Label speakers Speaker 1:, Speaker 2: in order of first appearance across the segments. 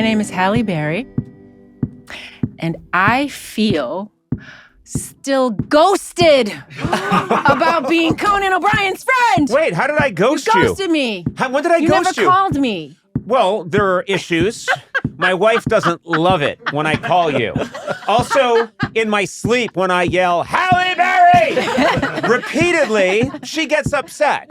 Speaker 1: My name is Halle Berry, and I feel still ghosted about being Conan O'Brien's friend.
Speaker 2: Wait, how did I ghost you?
Speaker 1: You ghosted me.
Speaker 2: When did I ghost you?
Speaker 1: You never called me.
Speaker 2: Well, there are issues. My wife doesn't love it when I call you. Also, in my sleep, when I yell, Halle Berry! repeatedly, she gets upset.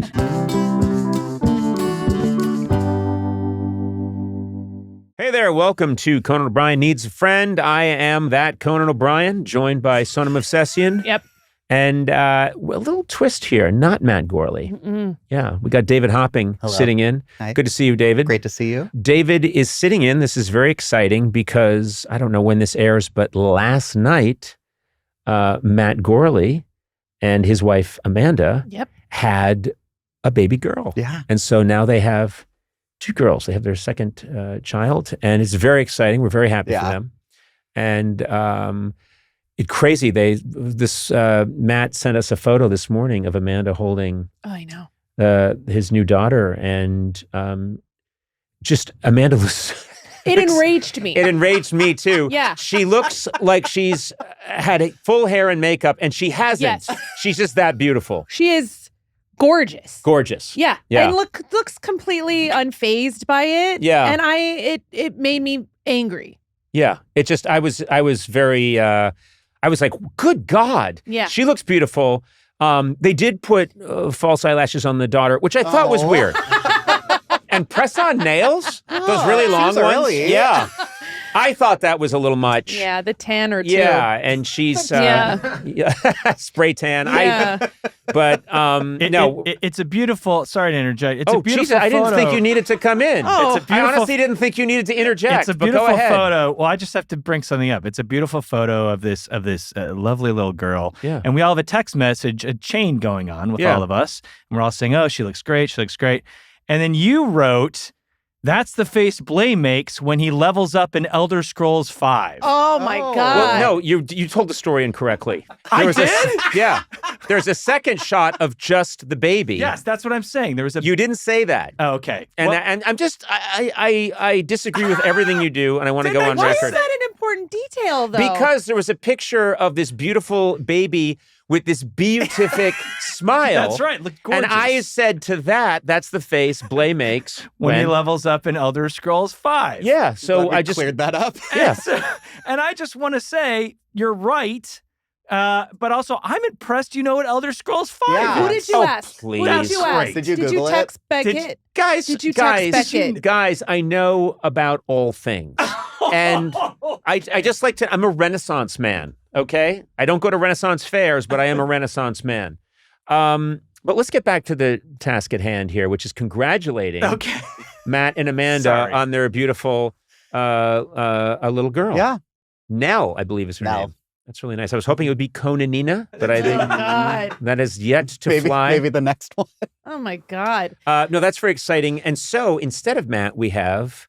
Speaker 2: Hey there, welcome to Conan O'Brien Needs a Friend. I am that Conan O'Brien, joined by Sona Movsesian.
Speaker 1: Yep.
Speaker 2: And a little twist here, not Matt Gourley. Yeah, we got David Hopping sitting in.
Speaker 3: Hi.
Speaker 2: Good to see you, David.
Speaker 3: Great to see you.
Speaker 2: David is sitting in. This is very exciting because I don't know when this airs, but last night, Matt Gourley and his wife, Amanda, had a baby girl.
Speaker 3: Yeah.
Speaker 2: And so now they have two girls. They have their second child, and it's very exciting. We're very happy for them. And it's crazy. Matt sent us a photo this morning of Amanda holding his new daughter, and just Amanda was
Speaker 4: It enraged me.
Speaker 2: It enraged me too.
Speaker 4: Yeah.
Speaker 2: She looks like she's had full hair and makeup, and she hasn't.
Speaker 4: Yes.
Speaker 2: She's just that beautiful.
Speaker 4: She is gorgeous.
Speaker 2: Gorgeous.
Speaker 4: Yeah.
Speaker 2: Yeah.
Speaker 4: And looks completely unfazed by it.
Speaker 2: Yeah.
Speaker 4: And it made me angry.
Speaker 2: Yeah. It just I was very I was like, good God.
Speaker 4: Yeah.
Speaker 2: She looks beautiful. They did put false eyelashes on the daughter, which I thought was weird. And press-on nails? Those really long
Speaker 3: seems
Speaker 2: ones?
Speaker 3: early.
Speaker 2: Yeah. I thought that was a little much.
Speaker 4: Yeah, the tan or two.
Speaker 2: Yeah, and she's spray tan.
Speaker 4: Yeah.
Speaker 2: No.
Speaker 5: It's a beautiful. Sorry to interject. It's a beautiful
Speaker 2: Jesus, I didn't
Speaker 5: photo.
Speaker 2: think you needed to come in.
Speaker 4: Oh.
Speaker 5: It's a
Speaker 2: I
Speaker 5: beautiful.
Speaker 2: honestly didn't think you needed to interject.
Speaker 5: It's a
Speaker 2: but
Speaker 5: beautiful
Speaker 2: go ahead.
Speaker 5: photo. Well, I just have to bring something up. It's a beautiful photo of this lovely little girl.
Speaker 2: Yeah.
Speaker 5: And we all have a text message, a chain going on with all of us, and we're all saying, "Oh, she looks great. She looks great." And then you wrote, "That's the face Blay makes when he levels up in Elder Scrolls V."
Speaker 4: Oh my God.
Speaker 2: Well, no, you told the story incorrectly.
Speaker 5: I did?
Speaker 2: Yeah. There's a second shot of just the baby.
Speaker 5: Yes, that's what I'm saying. There was a.
Speaker 2: You didn't say that.
Speaker 5: Oh, okay.
Speaker 2: And
Speaker 5: Well,
Speaker 2: and I'm just I disagree with everything you do, and I want to go on
Speaker 4: Why
Speaker 2: record.
Speaker 4: is that an important detail, though?
Speaker 2: Because there was a picture of this beautiful baby with this beatific smile.
Speaker 5: That's right. Look gorgeous.
Speaker 2: And I said to that, that's the face Blay makes
Speaker 5: when he levels up in Elder Scrolls V.
Speaker 2: Yeah, so
Speaker 3: Glad we
Speaker 2: I just
Speaker 3: cleared that up.
Speaker 2: Yeah.
Speaker 5: And I just want to say, you're right. But also, I'm impressed you know what Elder Scrolls V
Speaker 3: Yeah.
Speaker 4: Who
Speaker 5: is.
Speaker 4: did you
Speaker 2: Oh,
Speaker 4: ask?
Speaker 2: please.
Speaker 4: Who did you ask?
Speaker 5: Great.
Speaker 3: Did you Google it?
Speaker 4: text Beckett?
Speaker 2: Guys,
Speaker 4: Did you text Beckett?
Speaker 2: guys, I know about all things. And I just like to, I'm a Renaissance man, okay? I don't go to Renaissance fairs, but I am a Renaissance man. But let's get back to the task at hand here, which is congratulating Matt and Amanda on their beautiful a little girl.
Speaker 3: Yeah.
Speaker 2: Nell, I believe is her
Speaker 3: Nell.
Speaker 2: name. That's really nice. I was hoping it would be Conanina, but I think
Speaker 4: God.
Speaker 2: that is yet to fly.
Speaker 3: Maybe the next one.
Speaker 4: Oh my God.
Speaker 2: No, that's very exciting. And so instead of Matt, we have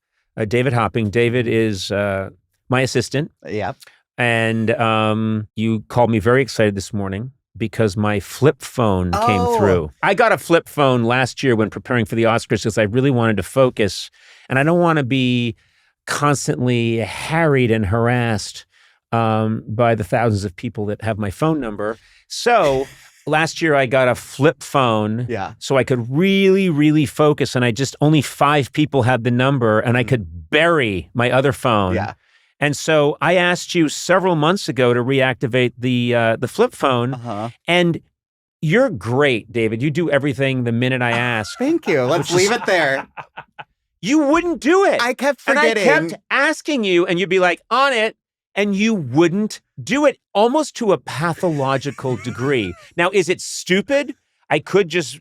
Speaker 2: David Hopping. David is my assistant.
Speaker 3: Yeah.
Speaker 2: And you called me very excited this morning because my flip phone came through. I got a flip phone last year when preparing for the Oscars because I really wanted to focus. And I don't want to be constantly harried and harassed by the thousands of people that have my phone number. So last year I got a flip phone so I could really, really focus. And only 5 people had the number and I could bury my other phone.
Speaker 3: Yeah.
Speaker 2: And so I asked you several months ago to reactivate the flip phone. And you're great, David. You do everything the minute I ask.
Speaker 3: Thank you. Let's leave it there.
Speaker 2: You wouldn't do it.
Speaker 3: I kept forgetting.
Speaker 2: And I kept asking you, and you'd be like, on it, and you wouldn't do it, almost to a pathological degree. Now, is it stupid? I could just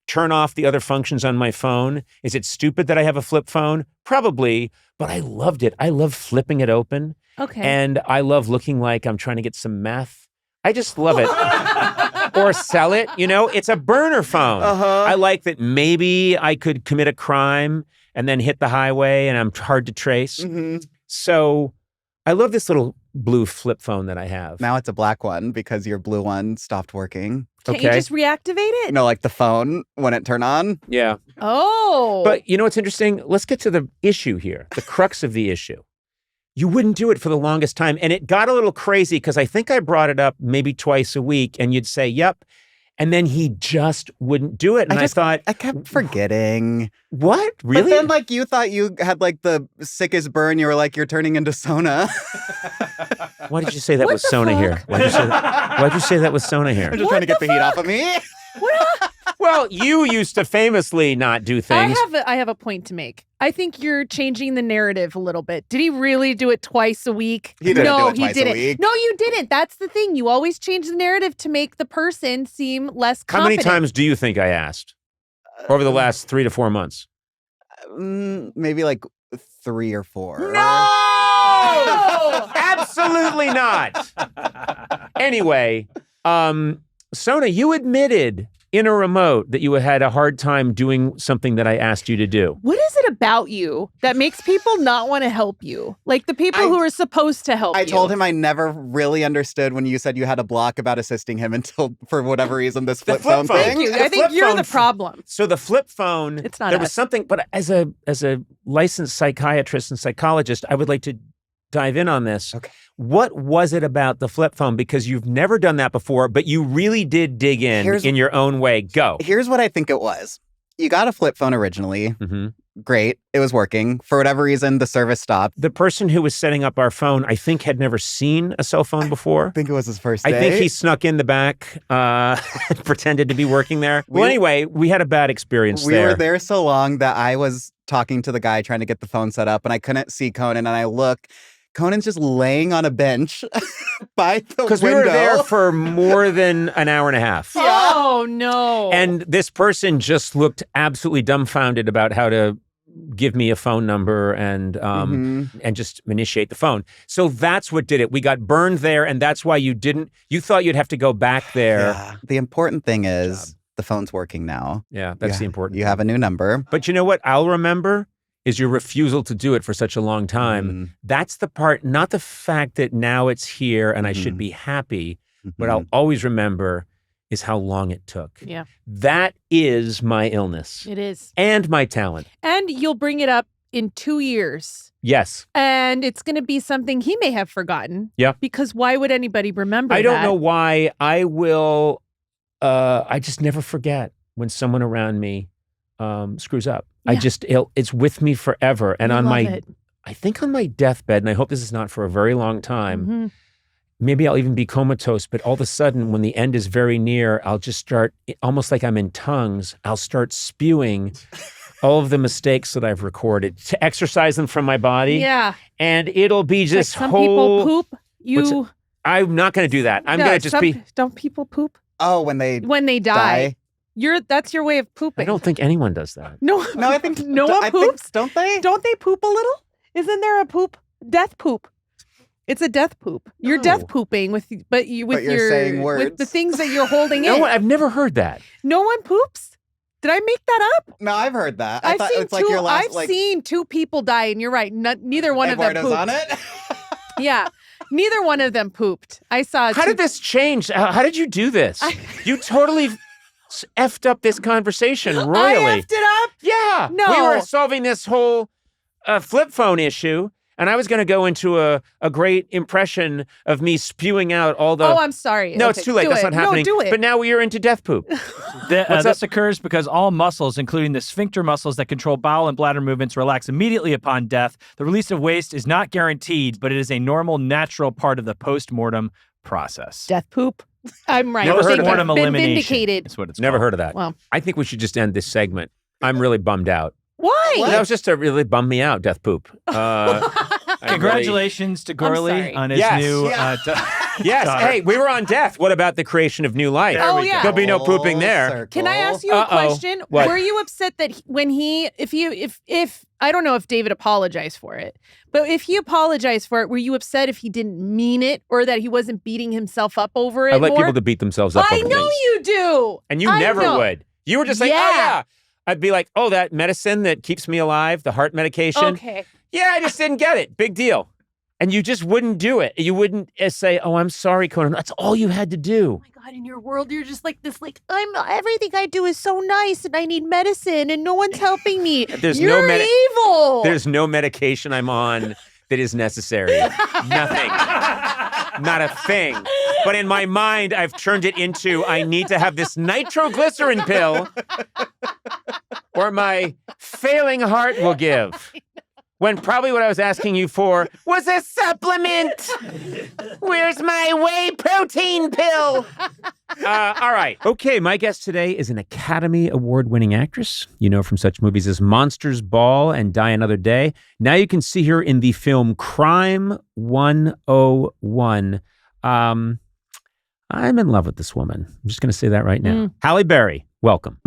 Speaker 2: turn off the other functions on my phone. Is it stupid that I have a flip phone? Probably, but I loved it. I love flipping it open.
Speaker 4: Okay.
Speaker 2: And I love looking like I'm trying to get some meth. I just love it. Or sell it, it's a burner phone. I like that maybe I could commit a crime and then hit the highway and I'm hard to trace. So I love this little blue flip phone that I have.
Speaker 3: Now it's a black one because your blue one stopped working.
Speaker 4: Can't you just reactivate it?
Speaker 3: No, like the phone when it turned on.
Speaker 2: Yeah.
Speaker 4: Oh.
Speaker 2: But you know what's interesting? Let's get to the issue here, the crux of the issue. You wouldn't do it for the longest time. And it got a little crazy because I think I brought it up maybe twice a week and you'd say, yep. And then he just wouldn't do it. And I thought,
Speaker 3: I kept forgetting.
Speaker 2: What? Really?
Speaker 3: But then like you thought you had like the sickest burn. You were like, you're turning into Sona.
Speaker 2: Why did you say that with Sona here? Why'd you say that with Sona here?
Speaker 3: I'm just trying to get the heat off of me.
Speaker 2: Well, you used to famously not do things.
Speaker 4: I have a point to make. I think you're changing the narrative a little bit. Did he really do it twice a week?
Speaker 3: He didn't do it twice
Speaker 4: didn't.
Speaker 3: a week.
Speaker 4: No, you didn't. That's the thing. You always change the narrative to make the person seem less
Speaker 2: How
Speaker 4: confident.
Speaker 2: many times do you think I asked over the last 3 to 4 months?
Speaker 3: Maybe like 3 or 4.
Speaker 2: No! Absolutely not. Anyway, Sona, you admitted in a remote that you had a hard time doing something that I asked you to do.
Speaker 4: What is it about you that makes people not want to help you? Like the people who are supposed to help you.
Speaker 3: I told him I never really understood when you said you had a block about assisting him until, for whatever reason, this flip phone thing.
Speaker 4: Thank you. I think you're the problem.
Speaker 2: So the flip phone,
Speaker 4: It's not
Speaker 2: there was
Speaker 4: us.
Speaker 2: something, but as a licensed psychiatrist and psychologist, I would like to dive in on this.
Speaker 3: Okay.
Speaker 2: What was it about the flip phone? Because you've never done that before, but you really did dig in your own way. Go.
Speaker 3: Here's what I think it was. You got a flip phone originally.
Speaker 2: Mm-hmm.
Speaker 3: Great. It was working. For whatever reason, the service stopped.
Speaker 2: The person who was setting up our phone, I think, had never seen a cell phone before.
Speaker 3: I think it was his first day.
Speaker 2: I think he snuck in the back and pretended to be working there. Well, anyway, we had a bad experience
Speaker 3: We
Speaker 2: there.
Speaker 3: were there so long that I was talking to the guy trying to get the phone set up, and I couldn't see Conan, and I look. Conan's just laying on a bench by the window.
Speaker 2: Because we were there for more than an hour and a half.
Speaker 4: Oh, no.
Speaker 2: And this person just looked absolutely dumbfounded about how to give me a phone number and just initiate the phone. So that's what did it. We got burned there, and that's why you thought you'd have to go back there.
Speaker 3: Yeah. The important thing is the phone's working now.
Speaker 2: Yeah, that's the important
Speaker 3: You have a new number.
Speaker 2: But you know what I'll remember? Is your refusal to do it for such a long time. That's the part, not the fact that now it's here and I should be happy. What I'll always remember is how long it took.
Speaker 4: Yeah.
Speaker 2: That is my illness.
Speaker 4: It is.
Speaker 2: And my talent.
Speaker 4: And you'll bring it up in 2 years.
Speaker 2: Yes.
Speaker 4: And it's going to be something he may have forgotten.
Speaker 2: Yeah.
Speaker 4: Because why would anybody remember
Speaker 2: I don't
Speaker 4: that?
Speaker 2: know why. I will, I just never forget when someone around me screws up.
Speaker 4: Yeah.
Speaker 2: It's with me forever. And I think on my deathbed, and I hope this is not for a very long time, maybe I'll even be comatose, but all of a sudden when the end is very near, I'll just start, almost like I'm in tongues, I'll start spewing all of the mistakes that I've recorded to exercise them from my body.
Speaker 4: Yeah.
Speaker 2: And it'll be just
Speaker 4: like some people poop.
Speaker 2: I'm not going to do that. I'm going to just be.
Speaker 4: Don't people poop?
Speaker 3: Oh, when they
Speaker 4: die. That's your way of pooping.
Speaker 2: I don't think anyone does that.
Speaker 3: No, I think
Speaker 4: no one poops.
Speaker 3: Don't they?
Speaker 4: Don't they poop a little? Isn't there a poop? Death poop. It's a death poop. You're death pooping with
Speaker 3: you're saying words.
Speaker 4: with the things that you're holding in.
Speaker 2: No, I've never heard that.
Speaker 4: No one poops? Did I make that up?
Speaker 3: No, I've heard that.
Speaker 4: I've
Speaker 3: thought
Speaker 4: seen
Speaker 3: it's like your last
Speaker 4: I've seen 2 people die, and you're right. Neither one of them
Speaker 3: Eduardo's
Speaker 4: pooped.
Speaker 3: on it.
Speaker 4: Yeah. Neither one of them pooped. I saw.
Speaker 2: How did this change? How did you do this? You totally effed up this conversation royally.
Speaker 4: I effed it up?
Speaker 2: Yeah.
Speaker 4: No.
Speaker 2: We were solving this whole flip phone issue, and I was going to go into a great impression of me spewing out all the...
Speaker 4: Oh, I'm sorry.
Speaker 2: No,
Speaker 4: Okay,
Speaker 2: it's too late.
Speaker 4: do
Speaker 2: That's
Speaker 4: it.
Speaker 2: not happening.
Speaker 4: No, do it.
Speaker 2: But now we are into death poop.
Speaker 5: This occurs because all muscles, including the sphincter muscles that control bowel and bladder movements, relax immediately upon death. The release of waste is not guaranteed, but it is a normal, natural part of the post-mortem process.
Speaker 4: Death poop. I'm right.
Speaker 2: Never heard of
Speaker 5: Post-mortem
Speaker 4: Been
Speaker 5: elimination.
Speaker 4: vindicated.
Speaker 5: That's what it's
Speaker 2: Never
Speaker 5: called.
Speaker 2: heard of that.
Speaker 4: Well.
Speaker 2: I think we should just end this segment. I'm really bummed out.
Speaker 4: Why?
Speaker 2: That was just to really bum me out, death poop.
Speaker 5: Congratulations to
Speaker 4: sorry.
Speaker 5: Gourley on his
Speaker 2: Yes.
Speaker 5: new
Speaker 2: Yes.
Speaker 5: daughter.
Speaker 2: Hey, we were on death. What about the creation of new life?
Speaker 4: Oh, yeah.
Speaker 2: There'll be no pooping there.
Speaker 3: Circle.
Speaker 4: Can I ask you a question?
Speaker 2: What?
Speaker 4: Were you upset that if I don't know if David apologized for it, but if he apologized for it, were you upset if he didn't mean it or that he wasn't beating himself up over it
Speaker 2: I like
Speaker 4: more?
Speaker 2: people to beat themselves up
Speaker 4: I
Speaker 2: over
Speaker 4: know
Speaker 2: things.
Speaker 4: you do.
Speaker 2: And you
Speaker 4: I
Speaker 2: never
Speaker 4: know.
Speaker 2: would. You were just like, oh,
Speaker 4: Yeah.
Speaker 2: yeah. I'd be like, oh, that medicine that keeps me alive, the heart medication.
Speaker 4: Okay.
Speaker 2: Yeah, I just didn't get it. Big deal. And you just wouldn't do it. You wouldn't say, "Oh, I'm sorry, Conan." That's all you had to do.
Speaker 4: Oh my God, in your world, you're just like this, like, everything I do is so nice and I need medicine and no one's helping me. You're evil.
Speaker 2: There's no medication I'm on that is necessary. Nothing. Not a thing. But in my mind, I've turned it into, I need to have this nitroglycerin pill or my failing heart will give. When probably what I was asking you for was a supplement. Where's my whey protein pill? All right. Okay, my guest today is an Academy Award-winning actress. You know from such movies as Monsters Ball and Die Another Day. Now you can see her in the film Crime 101. I'm in love with this woman. I'm just going to say that right now. Halle Berry, welcome.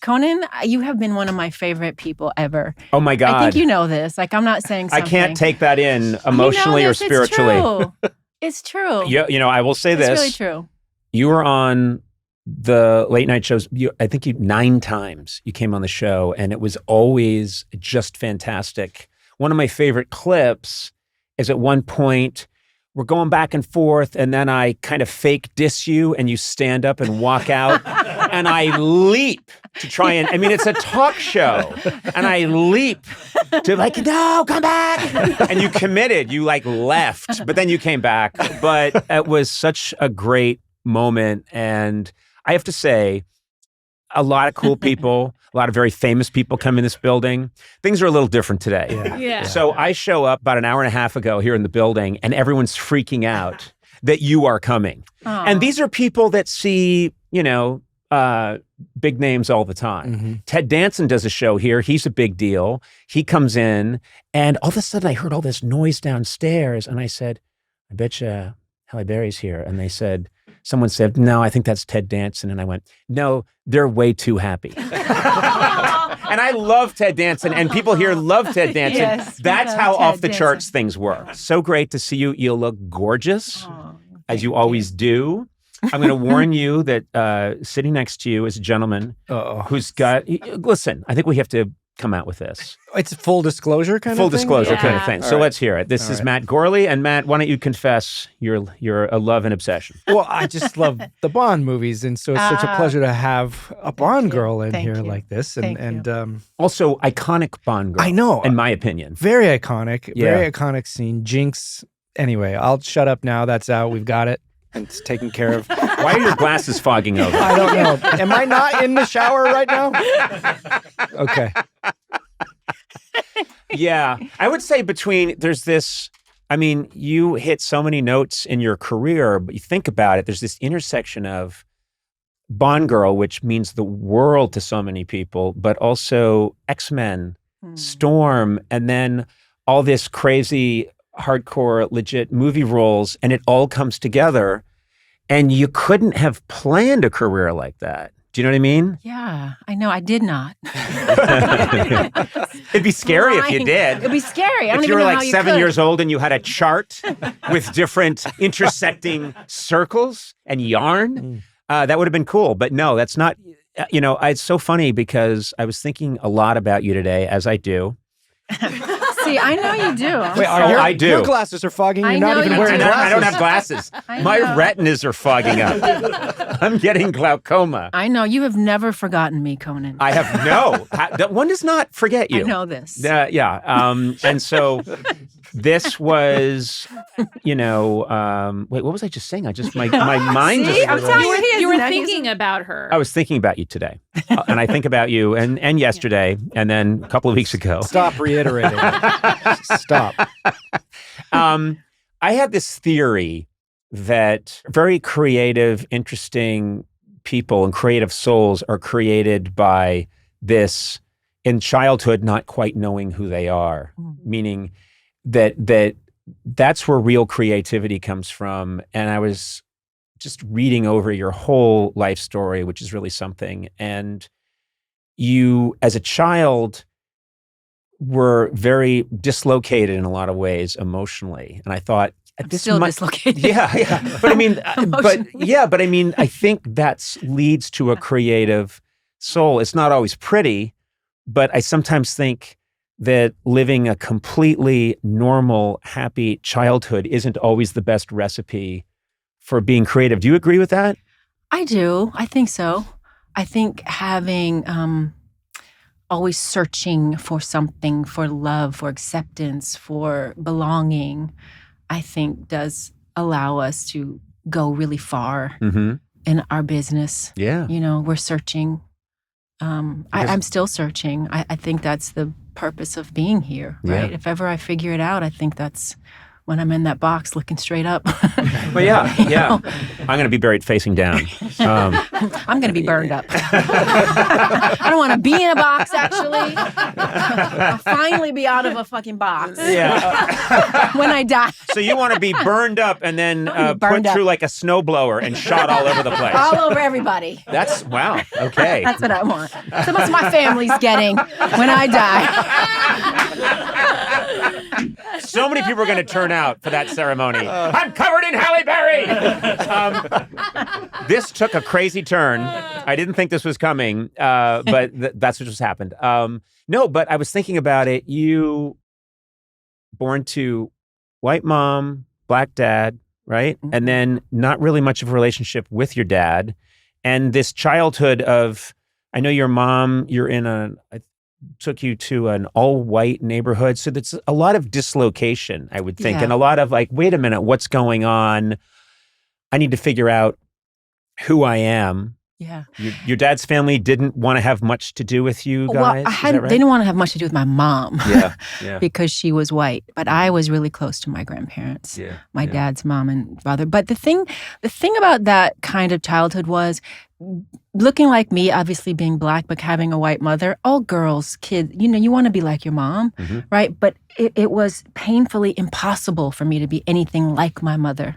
Speaker 1: Conan, you have been one of my favorite people ever.
Speaker 2: Oh my God.
Speaker 1: I think you know this. Like, I'm not saying something.
Speaker 2: I can't take that in emotionally or spiritually.
Speaker 1: It's true.
Speaker 2: You know, I will say this.
Speaker 1: It's really true.
Speaker 2: You were on the late night shows. I think 9 times you came on the show, and it was always just fantastic. One of my favorite clips is at one point, we're going back and forth, and then I kind of fake diss you, and you stand up and walk out, and I leap to try and, I mean, it's a talk show, and I leap to like, no, come back. And you committed, you like left, but then you came back. But it was such a great moment, and I have to say, a lot of cool people, a lot of very famous people come in this building. Things are a little different today.
Speaker 4: Yeah.
Speaker 2: So I show up about an hour and a half ago here in the building, and everyone's freaking out that you are coming.
Speaker 1: Aww.
Speaker 2: And these are people that see, you know, big names all the time.
Speaker 6: Mm-hmm.
Speaker 2: Ted Danson does a show here. He's a big deal. He comes in, and all of a sudden I heard all this noise downstairs, and I said, I bet you Halle Berry's here. And they said, someone said, no, I think that's Ted Danson. And I went, no, they're way too happy. And I love Ted Danson, and people here love Ted Danson.
Speaker 1: Yes,
Speaker 2: That's
Speaker 1: love
Speaker 2: how
Speaker 1: Ted
Speaker 2: off the
Speaker 1: Danson.
Speaker 2: charts things were. So great to see you. You look gorgeous, as you always do. I'm going to warn you that sitting next to you is a gentleman who's got, listen, I think we have to come out with this.
Speaker 6: It's full disclosure kind
Speaker 2: Full
Speaker 6: of thing?
Speaker 2: disclosure kind of
Speaker 4: Yeah.
Speaker 2: thing.
Speaker 6: All
Speaker 2: So
Speaker 6: right.
Speaker 2: let's hear it. This
Speaker 6: All
Speaker 2: is
Speaker 6: right.
Speaker 2: Matt Gourley. And Matt, why don't you confess your a love and obsession?
Speaker 6: Well, I just love the Bond movies, and so it's such a pleasure to have a Bond
Speaker 1: you.
Speaker 6: girl in
Speaker 1: Thank
Speaker 6: here
Speaker 1: you.
Speaker 6: like this.
Speaker 1: Thank you.
Speaker 6: And
Speaker 2: Also, iconic Bond girl.
Speaker 6: I know.
Speaker 2: In my opinion.
Speaker 6: very iconic,
Speaker 2: Yeah.
Speaker 6: very iconic scene. Jinx. Anyway, I'll shut up now. That's out. We've got it. It's taken care of.
Speaker 2: Why are your glasses fogging over?
Speaker 6: I don't know. Am I not in the shower right now? Okay.
Speaker 2: Yeah. I would say there's this, I mean, you hit so many notes in your career, but you think about it, there's this intersection of Bond girl, which means the world to so many people, but also X-Men, Storm, and then all this crazy, hardcore, legit movie roles, and it all comes together. And you couldn't have planned a career like that. Do you know what I mean?
Speaker 1: Yeah, I know. I did not.
Speaker 2: It'd be scary if you
Speaker 1: Lying.
Speaker 2: did.
Speaker 1: It'd be scary. I don't
Speaker 2: If
Speaker 1: even
Speaker 2: you were
Speaker 1: know
Speaker 2: like
Speaker 1: how you
Speaker 2: 7
Speaker 1: could.
Speaker 2: years old and you had a chart with different intersecting circles and yarn, that would have been cool. But no, that's not, you know, it's so funny because I was thinking a lot about you today, as I do.
Speaker 1: See, I know you do.
Speaker 6: Wait,
Speaker 2: I do.
Speaker 6: Your glasses are fogging. You're
Speaker 1: I
Speaker 6: not
Speaker 1: know
Speaker 6: even
Speaker 1: you
Speaker 6: wearing
Speaker 1: do.
Speaker 6: glasses.
Speaker 2: I don't have glasses.
Speaker 1: I
Speaker 2: My
Speaker 1: know.
Speaker 2: retinas are fogging up. I'm getting glaucoma.
Speaker 1: I know. You have never forgotten me, Conan.
Speaker 2: I have one does not forget you.
Speaker 1: I know this.
Speaker 2: Yeah. And so this was, you know, wait, what was I just saying? my mind
Speaker 1: See?
Speaker 2: just.
Speaker 1: I'm telling you, he is
Speaker 4: You were
Speaker 1: not- he's-
Speaker 4: thinking about her.
Speaker 2: I was thinking about you today, and I think about you and yesterday, and then a couple of weeks ago.
Speaker 6: Stop reiterating. Stop.
Speaker 2: I had this theory that very creative, interesting people and creative souls are created by this in childhood, not quite knowing who they are, meaning that's where real creativity comes from. And I was just reading over your whole life story, which is really something. And you, as a child, were very dislocated in a lot of ways emotionally. And I thought,
Speaker 1: I'm
Speaker 2: this
Speaker 1: still
Speaker 2: might-
Speaker 1: dislocated.
Speaker 2: Yeah. But I mean, but I mean, I think that leads to a creative soul. It's not always pretty, but I sometimes think that living a completely normal, happy childhood isn't always the best recipe for being creative. Do you agree with that?
Speaker 1: I do. I think so. I think having always searching for something, for love, for acceptance, for belonging, I think does allow us to go really far in our business.
Speaker 2: Yeah.
Speaker 1: You know, we're searching. I'm still searching. I think that's the purpose of being here, right?
Speaker 2: Yeah.
Speaker 1: If ever I figure it out, I think that's when I'm in that box looking straight up.
Speaker 2: Well, yeah. I'm going to be buried facing down.
Speaker 1: I'm going to be burned up. I don't want to be in a box, actually. I'll finally be out of a fucking box.
Speaker 2: Yeah.
Speaker 1: When I die.
Speaker 2: So you want to be burned up and then put
Speaker 1: burned up.
Speaker 2: through like a snowblower and shot all over the place.
Speaker 1: All over everybody.
Speaker 2: That's, wow, okay.
Speaker 1: That's what I want. So much my family's getting when I die.
Speaker 2: So many people are going to turn out for that ceremony. I'm covered in Halle Berry. This took a crazy turn. I didn't think this was coming, but that's what just happened. No, but I was thinking about it. You born to white mom, black dad, right?
Speaker 1: Mm-hmm.
Speaker 2: And then not really much of a relationship with your dad. And this childhood of, I know your mom, took you to an all-white neighborhood. So that's a lot of dislocation, I would think,
Speaker 1: Yeah.
Speaker 2: and a lot of like, wait a minute, what's going on? I need to figure out who I am.
Speaker 1: Yeah.
Speaker 2: Your dad's family didn't want to have much to do with you guys?
Speaker 1: Well,
Speaker 2: Is that right?
Speaker 1: they didn't want to have much to do with my mom.
Speaker 2: Yeah.
Speaker 1: Because she was white. But I was really close to my grandparents, my dad's mom and father. But the thing about that kind of childhood was looking like me, obviously being black, but having a white mother, all girls, kids, you want to be like your mom, right? But it was painfully impossible for me to be anything like my mother,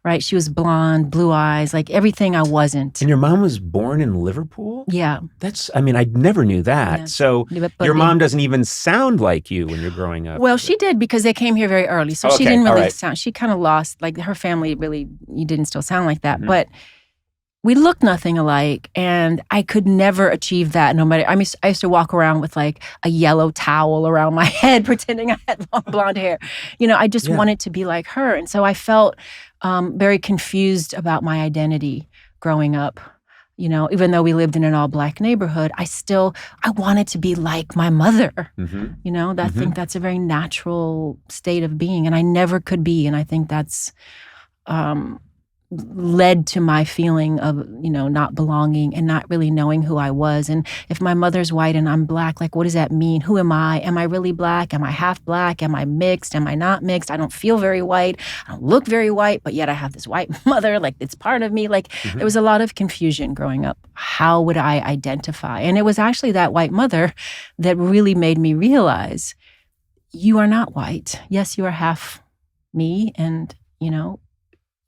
Speaker 1: right? She was blonde, blue eyes, like everything I wasn't.
Speaker 2: And your mom was born in Liverpool?
Speaker 1: Yeah.
Speaker 2: I never knew that.
Speaker 1: Yeah.
Speaker 2: So
Speaker 1: But
Speaker 2: your mom doesn't even sound like you when you're growing up.
Speaker 1: Well, she did because they came here very early. So she
Speaker 2: Okay,
Speaker 1: didn't
Speaker 2: all
Speaker 1: really
Speaker 2: right.
Speaker 1: sound, she kind of lost, like her family really, you didn't still sound like that.
Speaker 2: Mhm.
Speaker 1: But we looked nothing alike, and I could never achieve that. No matter, I used to walk around with like a yellow towel around my head, pretending I had long blonde hair. I just wanted to be like her, and so I felt very confused about my identity growing up. Even though we lived in an all-black neighborhood, I wanted to be like my mother. I think that's a very natural state of being, and I never could be. And I think that's led to my feeling of, not belonging and not really knowing who I was. And if my mother's white and I'm black, like, what does that mean? Who am I? Am I really black? Am I half black? Am I mixed? Am I not mixed? I don't feel very white. I don't look very white, but yet I have this white mother. Like, it's part of me. Like, there was a lot of confusion growing up. How would I identify? And it was actually that white mother that really made me realize, you are not white. Yes, you are half me, and,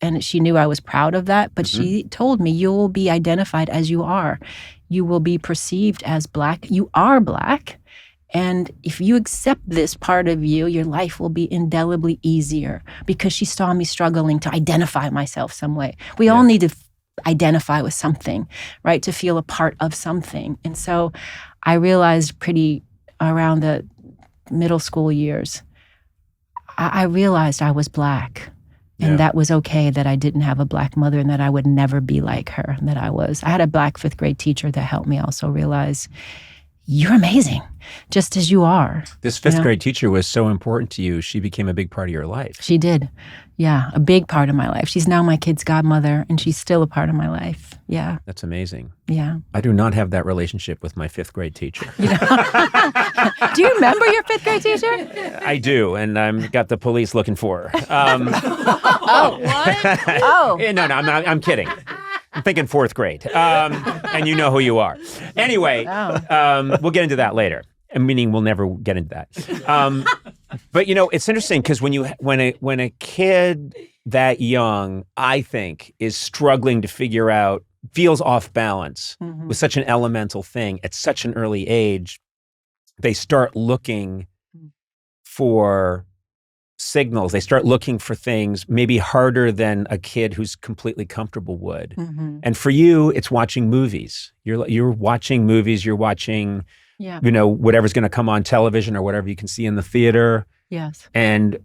Speaker 1: and she knew I was proud of that, but she told me, you will be identified as you are. You will be perceived as black. You are black. And if you accept this part of you, your life will be indelibly easier, because she saw me struggling to identify myself some way. We all need to identify with something, right? To feel a part of something. And so I realized pretty around the middle school years, I realized I was black. And that was okay, that I didn't have a black mother and that I would never be like her, that I had a black fifth grade teacher that helped me also realize, you're amazing, just as you are.
Speaker 2: This fifth grade teacher was so important to you. She became a big part of your life.
Speaker 1: She did. Yeah, a big part of my life. She's now my kid's godmother, and she's still a part of my life. Yeah.
Speaker 2: That's amazing.
Speaker 1: Yeah.
Speaker 2: I do not have that relationship with my fifth grade teacher.
Speaker 1: Do you remember your fifth grade teacher?
Speaker 2: I do, and I've got the police looking for her.
Speaker 1: Oh, what? Oh.
Speaker 2: No, I'm kidding. I'm thinking fourth grade. And you know who you are. Anyway, we'll get into that later. Meaning we'll never get into that. But it's interesting because when a kid that young, I think, is struggling to figure out, feels off balance with such an elemental thing at such an early age, they start looking for signals. They start looking for things maybe harder than a kid who's completely comfortable would. And for you, it's watching movies. You're watching movies. You're watching
Speaker 1: Yeah.
Speaker 2: Whatever's going to come on television or whatever you can see in the theater.
Speaker 1: Yes.
Speaker 2: And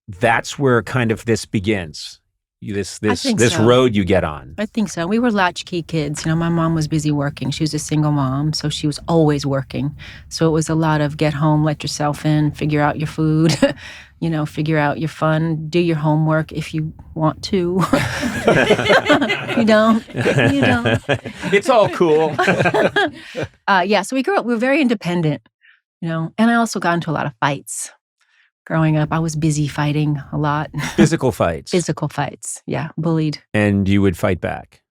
Speaker 2: that's where kind of this begins. This
Speaker 1: so.
Speaker 2: road you get on.
Speaker 1: I think so. We were latchkey kids. My mom was busy working. She was a single mom, so she was always working. So it was a lot of get home, let yourself in, figure out your food, figure out your fun, do your homework if you want to. You don't. You don't.
Speaker 2: It's all cool.
Speaker 1: So we grew up. We were very independent, and I also got into a lot of fights. Growing up, I was busy fighting a lot.
Speaker 2: Physical fights.
Speaker 1: Physical fights, yeah, bullied.
Speaker 2: And you would fight back.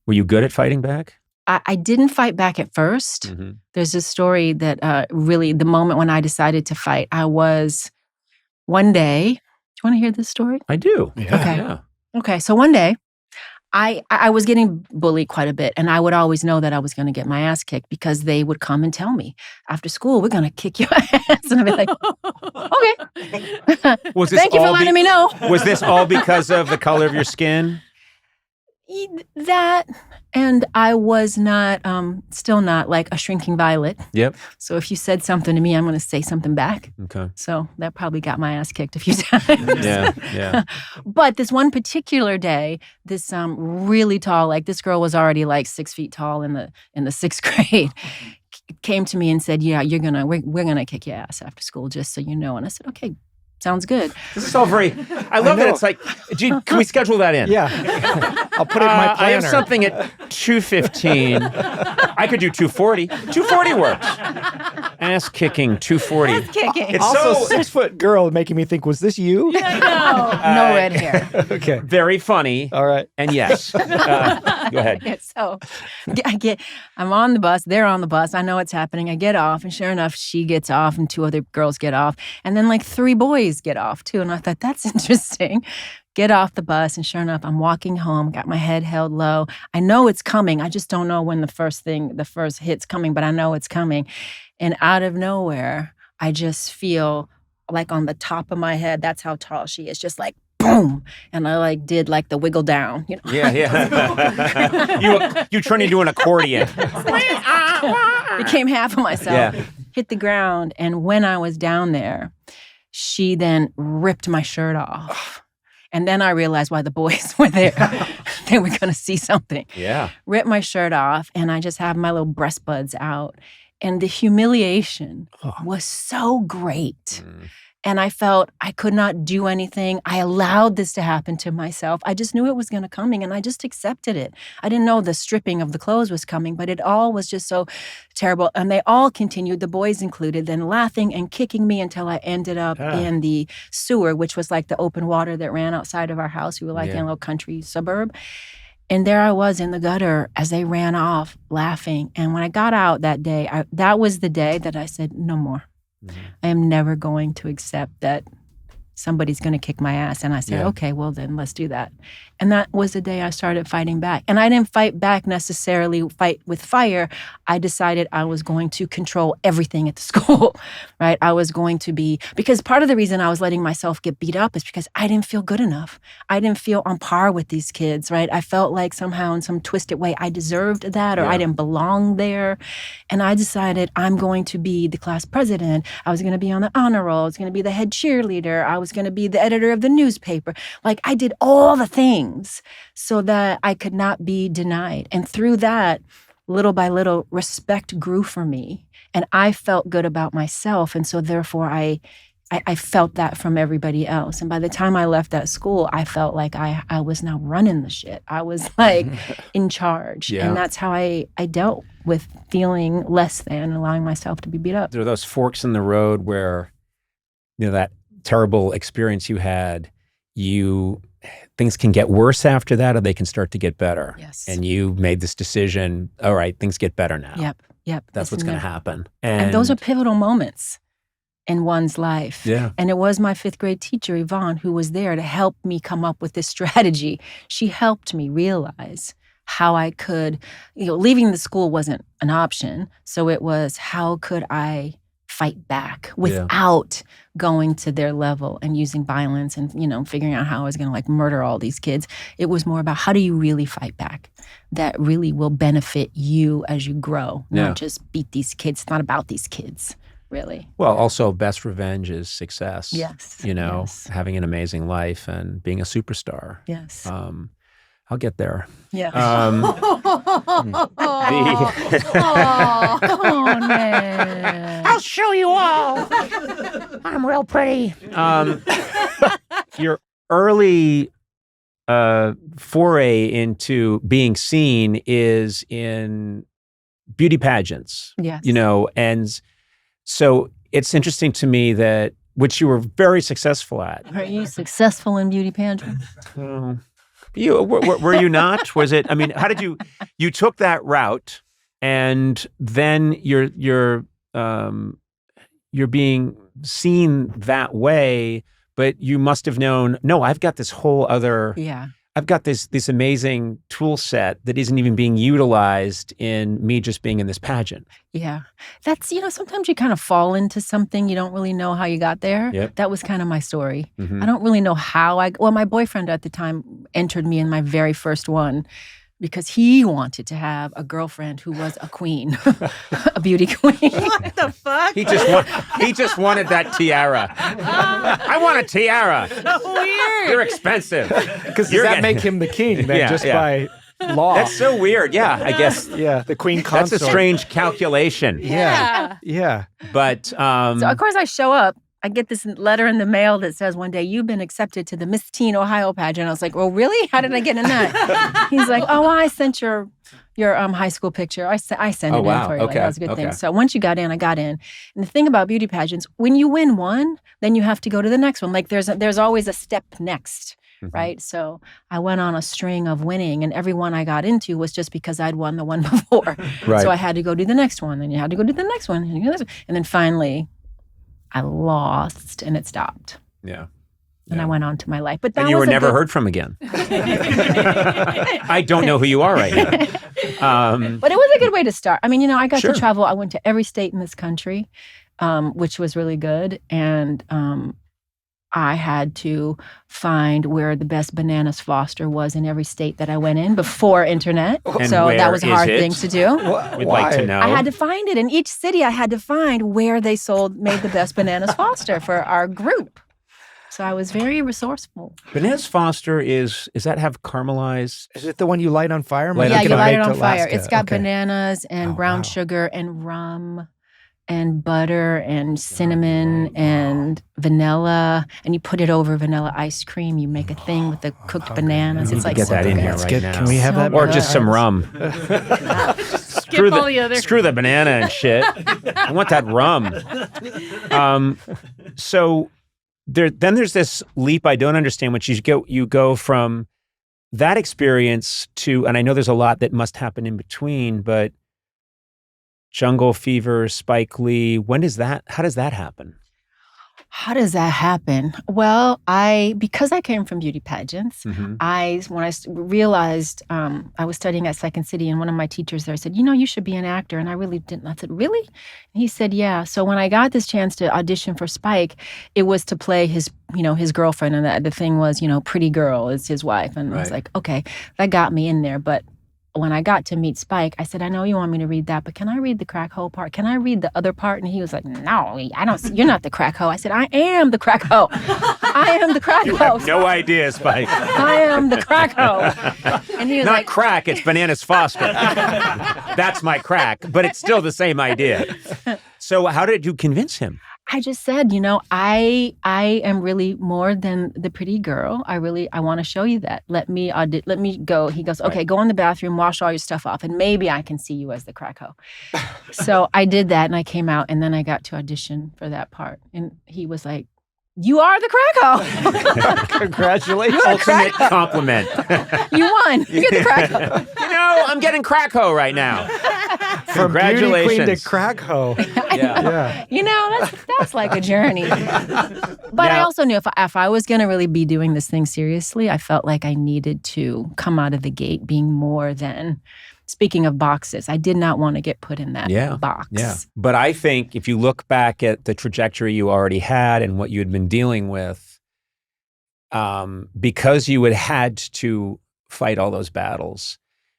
Speaker 2: Were you good at fighting back?
Speaker 1: I didn't fight back at first.
Speaker 2: Mm-hmm.
Speaker 1: There's a story that really, the moment when I decided to fight, I was one day. Do you want to hear this story?
Speaker 2: I do.
Speaker 6: Yeah.
Speaker 1: Okay.
Speaker 2: Yeah.
Speaker 1: Okay, so one day, I was getting bullied quite a bit, and I would always know that I was going to get my ass kicked because they would come and tell me, after school, we're going to kick your ass. And I'd be like, okay. Thank you for letting me know.
Speaker 2: Was this all because of the color of your skin?
Speaker 1: That, and I was not, still not like a shrinking violet.
Speaker 2: Yep.
Speaker 1: So if you said something to me, I'm going to say something back.
Speaker 2: Okay.
Speaker 1: So that probably got my ass kicked a few times.
Speaker 2: Yeah.
Speaker 1: But this one particular day, this really tall, like this girl was already like 6 feet tall in the sixth grade, came to me and said, "Yeah, we're gonna kick your ass after school, just so you know." And I said, "Okay, sounds good."
Speaker 2: This is all very. I love that it's like. Gee, can we schedule that in?
Speaker 6: Yeah. I'll put it in my planner.
Speaker 2: I have something at 2:15. I could do 2:40. 2:40 works. Ass kicking 2:40.
Speaker 1: Ass kicking.
Speaker 2: It's
Speaker 6: Also,
Speaker 2: so
Speaker 6: 6-foot girl making me think, was this you?
Speaker 1: I know. No red hair.
Speaker 6: Okay.
Speaker 2: very funny.
Speaker 6: All right.
Speaker 2: And yes. Go ahead.
Speaker 1: Yeah, so I'm on the bus. They're on the bus. I know what's happening. I get off, and sure enough, she gets off, and 2 other girls get off, and then like 3 boys get off too. And I thought, that's interesting. Get off the bus, and sure enough, I'm walking home, got my head held low. I know it's coming. I just don't know when the first hit's coming, but I know it's coming. And out of nowhere, I just feel like on the top of my head, that's how tall she is, just like boom. And I like did like the wiggle down,
Speaker 2: Yeah. You turn into an accordion.
Speaker 1: Became half of myself.
Speaker 2: Yeah.
Speaker 1: Hit the ground. And when I was down there, she then ripped my shirt off. And then I realized why the boys were there. They were going to see something.
Speaker 2: Yeah.
Speaker 1: Ripped my shirt off, and I just have my little breast buds out. And the humiliation was so great. And I felt I could not do anything. I allowed this to happen to myself. I just knew it was going to coming, and I just accepted it. I didn't know the stripping of the clothes was coming, but it all was just so terrible. And they all continued, the boys included, then laughing and kicking me until I ended up in the sewer, which was like the open water that ran outside of our house. We were like in a little country suburb. And there I was in the gutter as they ran off laughing. And when I got out that day, that was the day that I said, no more. I am never going to accept that somebody's going to kick my ass. And I said, okay, well then let's do that. And that was the day I started fighting back. And I didn't fight back necessarily, fight with fire. I decided I was going to control everything at the school, right? I was going to be, because part of the reason I was letting myself get beat up is because I didn't feel good enough. I didn't feel on par with these kids, right? I felt like somehow in some twisted way I deserved that, or I didn't belong there. And I decided I'm going to be the class president. I was going to be on the honor roll. I was going to be the head cheerleader. I was going to be the editor of the newspaper. Like I did all the things so that I could not be denied. And through that, little by little, respect grew for me. And I felt good about myself. And so therefore, I felt that from everybody else. And by the time I left that school, I felt like I was now running the shit. I was like in charge.
Speaker 2: Yeah.
Speaker 1: And that's how I dealt with feeling less than, allowing myself to be beat up.
Speaker 2: There are those forks in the road where, that terrible experience you had, things can get worse after that, or they can start to get better.
Speaker 1: Yes.
Speaker 2: And you made this decision, all right, things get better now.
Speaker 1: Yep.
Speaker 2: That's what's going to happen.
Speaker 1: And those are pivotal moments in one's life.
Speaker 2: Yeah.
Speaker 1: And it was my 5th grade teacher, Yvonne, who was there to help me come up with this strategy. She helped me realize how I could, leaving the school wasn't an option. So it was, how could I fight back without going to their level and using violence and, figuring out how I was going to like murder all these kids. It was more about how do you really fight back that really will benefit you as you grow, not just beat these kids. It's not about these kids, really.
Speaker 2: Well, also best revenge is success.
Speaker 1: Yes.
Speaker 2: Having an amazing life and being a superstar.
Speaker 1: Yes.
Speaker 2: I'll get there.
Speaker 1: Yeah.
Speaker 2: Man. I'll show you all. I'm real pretty. Your early foray into being seen is in beauty pageants.
Speaker 1: Yes.
Speaker 2: And so it's interesting to me that, which you were very successful at.
Speaker 1: Are you successful in beauty pageants?
Speaker 2: Were you not? Was it? I mean, how did you took that route, and then you're being seen that way, but you must have known. No, I've got this whole other.
Speaker 1: Yeah.
Speaker 2: I've got this amazing tool set that isn't even being utilized in me just being in this pageant.
Speaker 1: Yeah. That's, sometimes you kind of fall into something. You don't really know how you got there.
Speaker 2: Yep.
Speaker 1: That was kind of my story.
Speaker 2: Mm-hmm.
Speaker 1: I don't really know how my boyfriend at the time entered me in my very first one because he wanted to have a girlfriend who was a queen, a beauty queen.
Speaker 4: What the fuck?
Speaker 2: He just wanted that tiara. I want a tiara.
Speaker 4: So weird.
Speaker 2: They're expensive.
Speaker 6: Because does that make him the king then by law?
Speaker 2: That's so weird. Yeah, I guess.
Speaker 6: Yeah, the queen consort.
Speaker 2: That's a strange calculation.
Speaker 6: Yeah.
Speaker 2: But
Speaker 1: So of course I show up. I get this letter in the mail that says one day, you've been accepted to the Miss Teen Ohio pageant. I was like, well, really? How did I get in that? He's like, oh, well, I sent your high school picture. I sent it in for you.
Speaker 2: Okay.
Speaker 1: Like, that was a good thing. So once you got in, I got in. And the thing about beauty pageants, when you win one, then you have to go to the next one. Like there's always a step next. Mm-hmm. Right. So I went on a string of winning, and every one I got into was just because I'd won the one before.
Speaker 2: Right.
Speaker 1: So I had to go do the next one, and you had to go do the next one, and then finally I lost, and it stopped.
Speaker 2: Yeah.
Speaker 1: And I went on to my life. But that
Speaker 2: and you
Speaker 1: was
Speaker 2: were never heard from again. I don't know who you are right now.
Speaker 1: But it was a good way to start. I mean, I got
Speaker 2: Sure.
Speaker 1: to travel. I went to every state in this country, which was really good. And I had to find where the best bananas Foster was in every state that I went in before internet.
Speaker 2: And
Speaker 1: so that
Speaker 2: where
Speaker 1: was a
Speaker 2: is
Speaker 1: hard
Speaker 2: it?
Speaker 1: thing to do.
Speaker 2: We'd like to know.
Speaker 1: I had to find it. In each city, I had to find where they made the best bananas Foster for our group. So I was very resourceful.
Speaker 2: Bananas Foster does that have caramelized?
Speaker 6: Is it the one you light on fire?
Speaker 2: Light
Speaker 1: Yeah,
Speaker 2: on
Speaker 1: you
Speaker 2: fire.
Speaker 1: light it
Speaker 6: Make
Speaker 1: on
Speaker 6: to
Speaker 1: fire.
Speaker 6: Alaska.
Speaker 1: It's got
Speaker 6: Okay.
Speaker 1: bananas and brown
Speaker 6: wow.
Speaker 1: sugar and rum and butter and cinnamon and vanilla, and you put it over vanilla ice cream. You make a thing with the cooked bananas.
Speaker 2: We
Speaker 1: It's
Speaker 2: need
Speaker 1: like
Speaker 2: to get that
Speaker 1: super
Speaker 2: in
Speaker 1: good.
Speaker 2: here
Speaker 6: Let's
Speaker 2: right
Speaker 6: get-
Speaker 2: now.
Speaker 6: Can we have
Speaker 1: So
Speaker 6: that?
Speaker 2: Or
Speaker 1: good.
Speaker 2: just some rum.
Speaker 4: Skip all the other.
Speaker 2: Screw the banana and shit. I want that rum. So then there's this leap I don't understand, which you go from that experience to, and I know there's a lot that must happen in between, but Jungle Fever, Spike Lee, how does that happen?
Speaker 1: How does that happen? Well, because I came from beauty pageants,
Speaker 2: Mm-hmm.
Speaker 1: when I realized I was studying at Second City, and one of my teachers there said, you should be an actor. And I really didn't. I said, really? And he said, yeah. So when I got this chance to audition for Spike, it was to play his girlfriend. And the thing was, Pretty Girl is his wife. And I was
Speaker 2: Right.
Speaker 1: like, okay, that got me in there. But when I got to meet Spike, I said, I know you want me to read that, but can I read the crack hoe part? Can I read the other part? And he was like, no, I don't. You're not the crack hoe. I said, I am the crack hoe. I am the crack
Speaker 2: You
Speaker 1: hoe.
Speaker 2: have no idea, Spike.
Speaker 1: I am the crack hoe. And he was
Speaker 2: Not
Speaker 1: like,
Speaker 2: crack, it's Bananas Foster. That's my crack, but it's still the same idea. So how did you convince him?
Speaker 1: I just said, I am really more than the pretty girl. I want to show you that. Let me go. He goes, okay, go in the bathroom, wash all your stuff off, and maybe I can see you as the crack hoe. So I did that, and I came out, and then I got to audition for that part. And he was like, you are the crack hoe.
Speaker 6: Congratulations.
Speaker 2: Ultimate compliment.
Speaker 1: You won. You're the crack hoe.
Speaker 2: I'm getting crack hoe right now.
Speaker 6: From beauty
Speaker 2: Congratulations.
Speaker 6: queen to crack hoe.
Speaker 2: Yeah.
Speaker 6: Yeah.
Speaker 1: That's like a journey. But I also knew if I was going to really be doing this thing seriously, I felt like I needed to come out of the gate being more than speaking of boxes, I did not want to get put in that box.
Speaker 2: Yeah. But I think if you look back at the trajectory you already had and what you had been dealing with, because you had to fight all those battles,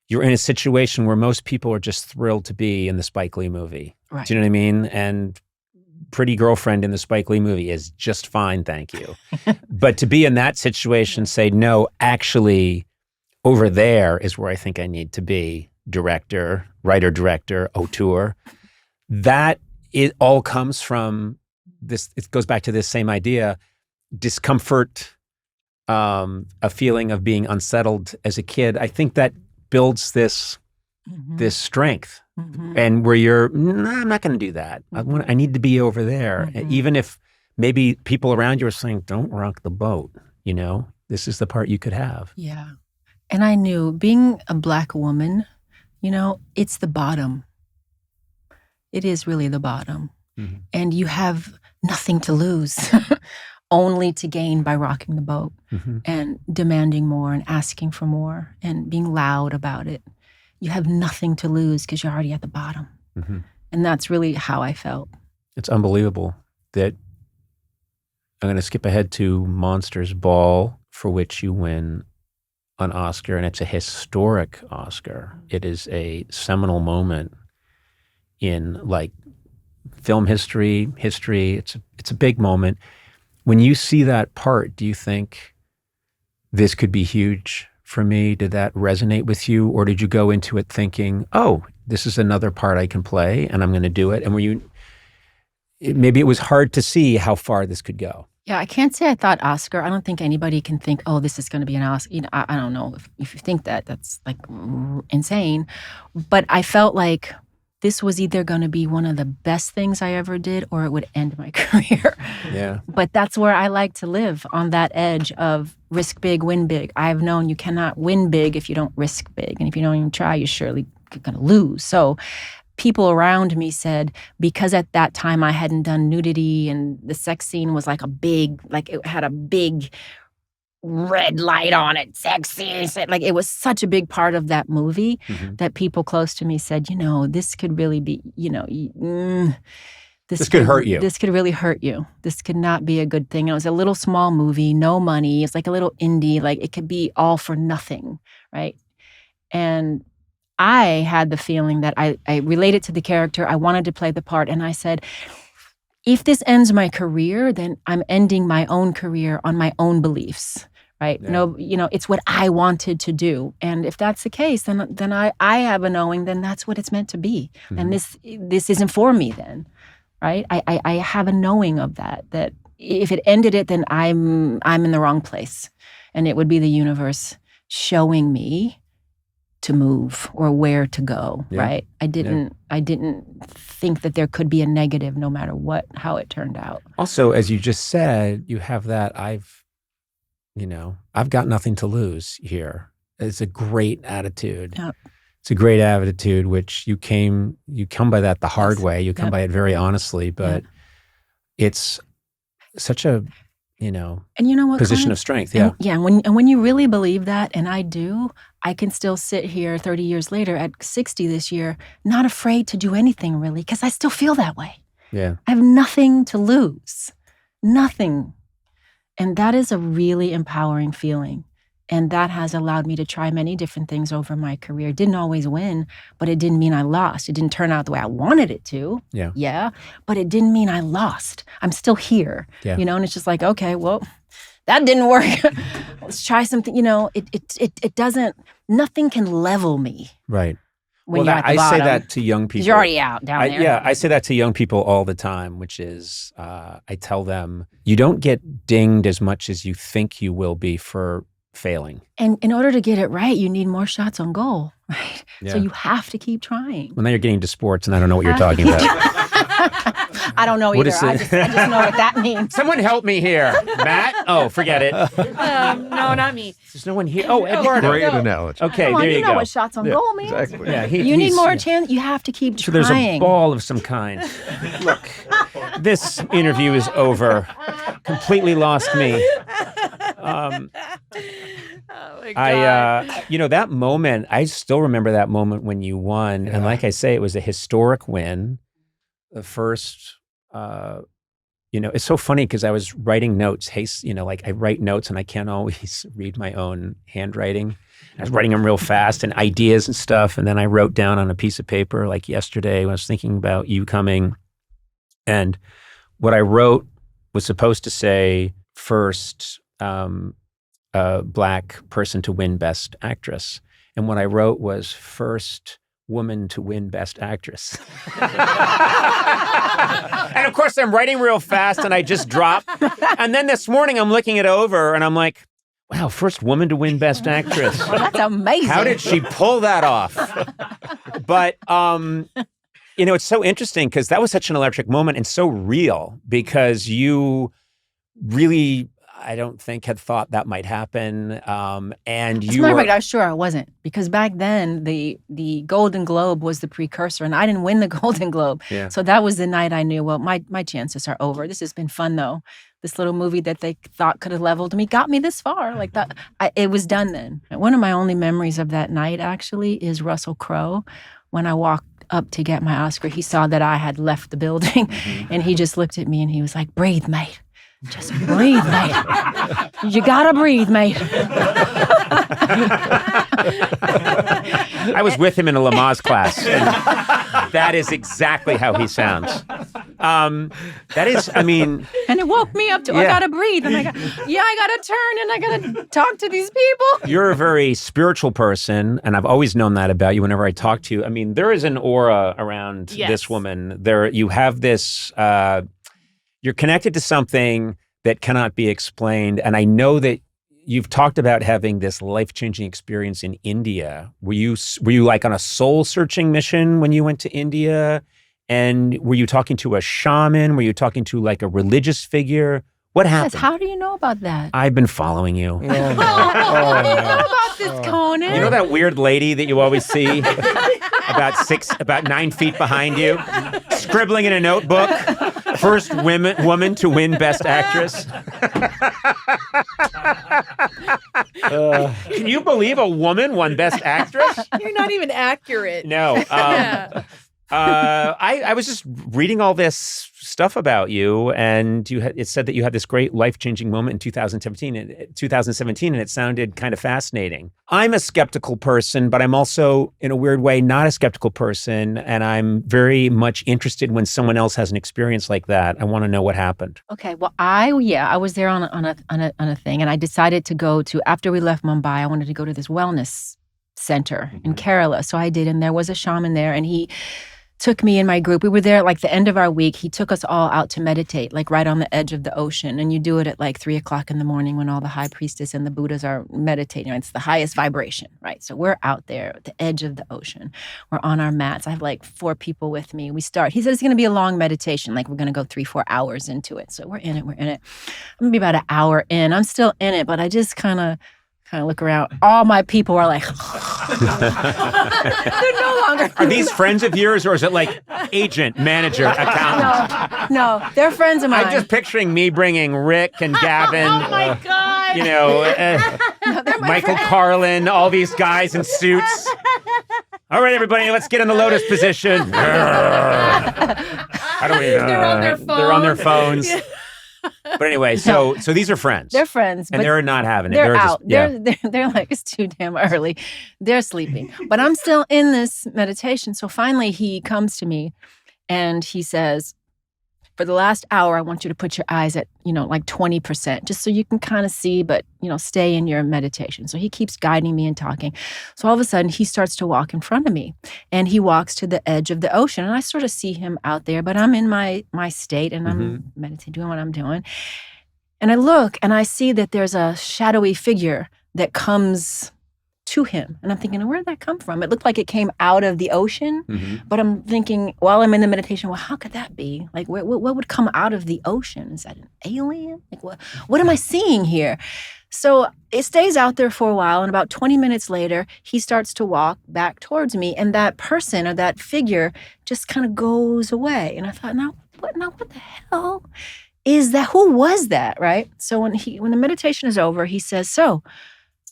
Speaker 2: you're in a situation where most people are just thrilled to be in the Spike Lee movie.
Speaker 1: Right.
Speaker 2: Do you know what I mean? And pretty girlfriend in the Spike Lee movie is just fine, thank you. But to be in that situation, say, no, actually, over there is where I think I need to be. Director, writer-director, auteur. That it all comes from this. It goes back to this same idea: discomfort, a feeling of being unsettled as a kid. I think that builds this strength, and where you're, nah, I'm not going to do that. I need to be over there, even if maybe people around you are saying, "Don't rock the boat." You know, this is the part you could have.
Speaker 1: Yeah, and I knew being a Black woman. You know, it's the bottom. It is really the bottom. And you have nothing to lose, only to gain by rocking the boat and demanding more and asking for more and being loud about it. You have nothing to lose because you're already at the bottom. And that's really how I felt.
Speaker 2: It's unbelievable that I'm going to skip ahead to Monsters Ball, for which you win an Oscar, and it's a historic Oscar. It is a seminal moment in like film history. It's a big moment. When you see that part, do you think this could be huge for me? Did that resonate with you, or did you go into it thinking, "Oh, this is another part I can play, and I'm going to do it"? And maybe it was hard to see how far this could go.
Speaker 1: Yeah, I can't say I thought Oscar. I don't think anybody can think, oh, this is going to be an Oscar. You know, I don't know if you think that. That's like insane. But I felt like this was either going to be one of the best things I ever did or it would end my career.
Speaker 2: Yeah.
Speaker 1: But that's where I like to live, on that edge of risk big, win big. I've known you cannot win big if you don't risk big. And if you don't even try, you're surely going to lose. So people around me said, because at that time I hadn't done nudity and the sex scene was like it had a big red light on it, sexy. Like it was such a big part of that movie that people close to me said, you know, this could really be, you know, this
Speaker 2: could hurt you.
Speaker 1: This could really hurt you. This could not be a good thing. It was a little small movie, no money. It's like a little indie, like it could be all for nothing, right? And I had the feeling that I related to the character. I wanted to play the part. And I said, if this ends my career, then I'm ending my own career on my own beliefs, right?
Speaker 2: Yeah.
Speaker 1: No, you know, it's what I wanted to do. And if that's the case, then I have a knowing, then that's what it's meant to be. And this isn't for me then, right? I have a knowing of that if it ended it, then I'm in the wrong place. And it would be the universe showing me to move or where to go, right? I didn't think that there could be a negative no matter how it turned out.
Speaker 2: Also, as you just said, you have that I've got nothing to lose here. It's a great attitude.
Speaker 1: Yep.
Speaker 2: It's a great attitude, which you come by that the hard way. You come by it very honestly, but it's such a, and you know what, position of strength. Yeah.
Speaker 1: And when you really believe that, and I do, I can still sit here 30 years later at 60 this year, not afraid to do anything really, because I still feel that way.
Speaker 2: Yeah.
Speaker 1: I have nothing to lose. Nothing. And that is a really empowering feeling. And that has allowed me to try many different things over my career. Didn't always win, but it didn't mean I lost. It didn't turn out the way I wanted it to.
Speaker 2: Yeah.
Speaker 1: Yeah. But it didn't mean I lost. I'm still here.
Speaker 2: Yeah.
Speaker 1: And it's just like, okay, well, that didn't work. Let's try something. It doesn't, nothing can level me.
Speaker 2: Right.
Speaker 1: When you're at the bottom.
Speaker 2: I say that to young people.
Speaker 1: You're already out down there.
Speaker 2: Yeah, I say that to young people all the time, which is I tell them, you don't get dinged as much as you think you will be for failing.
Speaker 1: And in order to get it right, you need more shots on goal, right?
Speaker 2: Yeah.
Speaker 1: So you have to keep trying.
Speaker 2: Well, now you're getting to sports, and I don't know what you're talking about.
Speaker 1: I don't know either. I just know what that means.
Speaker 2: Someone help me here. Matt? Oh, forget it.
Speaker 4: No, not me.
Speaker 2: There's no one here. Oh, Eduardo.
Speaker 7: Great analogy.
Speaker 2: Okay,
Speaker 1: Come on,
Speaker 2: there you
Speaker 1: know
Speaker 2: go.
Speaker 1: what shots on goal means.
Speaker 7: Exactly.
Speaker 2: Yeah,
Speaker 1: You need more chance. You have to keep
Speaker 2: So
Speaker 1: trying.
Speaker 2: there's a ball of some kind. Look, this interview is over. Completely lost me.
Speaker 4: Oh my God.
Speaker 2: That moment, I still remember that moment when you won. And like I say, it was a historic win. The first, it's so funny because I was writing notes. Like I write notes and I can't always read my own handwriting. I was writing them real fast and ideas and stuff. And then I wrote down on a piece of paper like yesterday when I was thinking about you coming. And what I wrote was supposed to say first, Black person to win Best Actress. And what I wrote was first woman to win Best Actress. And of course, I'm writing real fast and I just drop. And then this morning, I'm looking it over and I'm like, wow, first woman to win Best Actress.
Speaker 1: Well, that's amazing.
Speaker 2: How did she pull that off? But, it's so interesting because that was such an electric moment and so real because you really, I don't think, had thought that might happen. And
Speaker 1: As a
Speaker 2: you
Speaker 1: matter of
Speaker 2: were...
Speaker 1: fact, I'm sure I wasn't, because back then the Golden Globe was the precursor, and I didn't win the Golden Globe.
Speaker 2: Yeah.
Speaker 1: So that was the night I knew, well, my chances are over. This has been fun, though. This little movie that they thought could have leveled me got me this far. Like that, it was done then. One of my only memories of that night, actually, is Russell Crowe. When I walked up to get my Oscar, he saw that I had left the building, and he just looked at me and he was like, "Breathe, mate. Just breathe, mate. You gotta breathe, mate."
Speaker 2: I was with him in a Lamaze class, and that is exactly how he sounds. And
Speaker 1: it woke me up to, I gotta breathe, and I gotta turn, and I gotta talk to these people.
Speaker 2: You're a very spiritual person, and I've always known that about you whenever I talk to you. I mean, there is an aura around this woman. You have this, you're connected to something that cannot be explained. And I know that you've talked about having this life-changing experience in India. Were you like on a soul-searching mission when you went to India? And were you talking to a shaman? Were you talking to like a religious figure? What happened?
Speaker 1: Yes, how do you know about that?
Speaker 2: I've been following you.
Speaker 1: How do you know about this, Conan?
Speaker 2: You know that weird lady that you always see about 9 feet behind you, scribbling in a notebook? First woman to win Best Actress. Can you believe a woman won Best Actress?
Speaker 4: You're not even accurate.
Speaker 2: No. I was just reading all this stuff about you, and it said that you had this great life-changing moment in 2017, and it sounded kind of fascinating. I'm a skeptical person, but I'm also, in a weird way, not a skeptical person, and I'm very much interested when someone else has an experience like that. I want to know what happened.
Speaker 1: Okay, well, I was there on a thing, and I decided to go to, after we left Mumbai, I wanted to go to this wellness center in Kerala. So I did, and there was a shaman there, and he took me and my group. We were there like the end of our week. He took us all out to meditate, like right on the edge of the ocean. And you do it at like 3:00 in the morning when all the high priestess and the Buddhas are meditating. It's the highest vibration, right? So we're out there at the edge of the ocean. We're on our mats. I have like 4 people with me. He said it's going to be a long meditation. Like we're going to go 3-4 hours into it. So we're in it. I'm going to be about an hour in. I'm still in it, but I just kind of look around. All my people are like, they're no longer.
Speaker 2: Are these friends of yours, or is it like agent, manager, accountant?
Speaker 1: No, they're friends of mine.
Speaker 2: I'm just picturing me bringing Rick and Gavin.
Speaker 4: Oh my God.
Speaker 2: Michael Carlin, all these guys in suits. All right, everybody, let's get in the lotus position. How do we?
Speaker 4: They're on their phones.
Speaker 2: They're on their phones. But anyway, so these are friends.
Speaker 1: They're friends.
Speaker 2: And they're not having it.
Speaker 1: They're out.
Speaker 2: Just,
Speaker 1: they're like, it's too damn early. They're sleeping. But I'm still in this meditation. So finally he comes to me and he says, for the last hour, I want you to put your eyes at, like 20%, just so you can kind of see, but, stay in your meditation. So he keeps guiding me and talking. So all of a sudden, he starts to walk in front of me, and he walks to the edge of the ocean. And I sort of see him out there, but I'm in my state, and I'm meditating, doing what I'm doing. And I look, and I see that there's a shadowy figure that comes to him. And I'm thinking, where did that come from? It looked like it came out of the ocean, but I'm thinking, while I'm in the meditation, well, how could that be? Like, what would come out of the ocean? Is that an alien? Like, what am I seeing here? So it stays out there for a while, and about 20 minutes later, he starts to walk back towards me, and that person or that figure just kind of goes away. And I thought, what the hell is that? Who was that, right? So when the meditation is over, he says, so,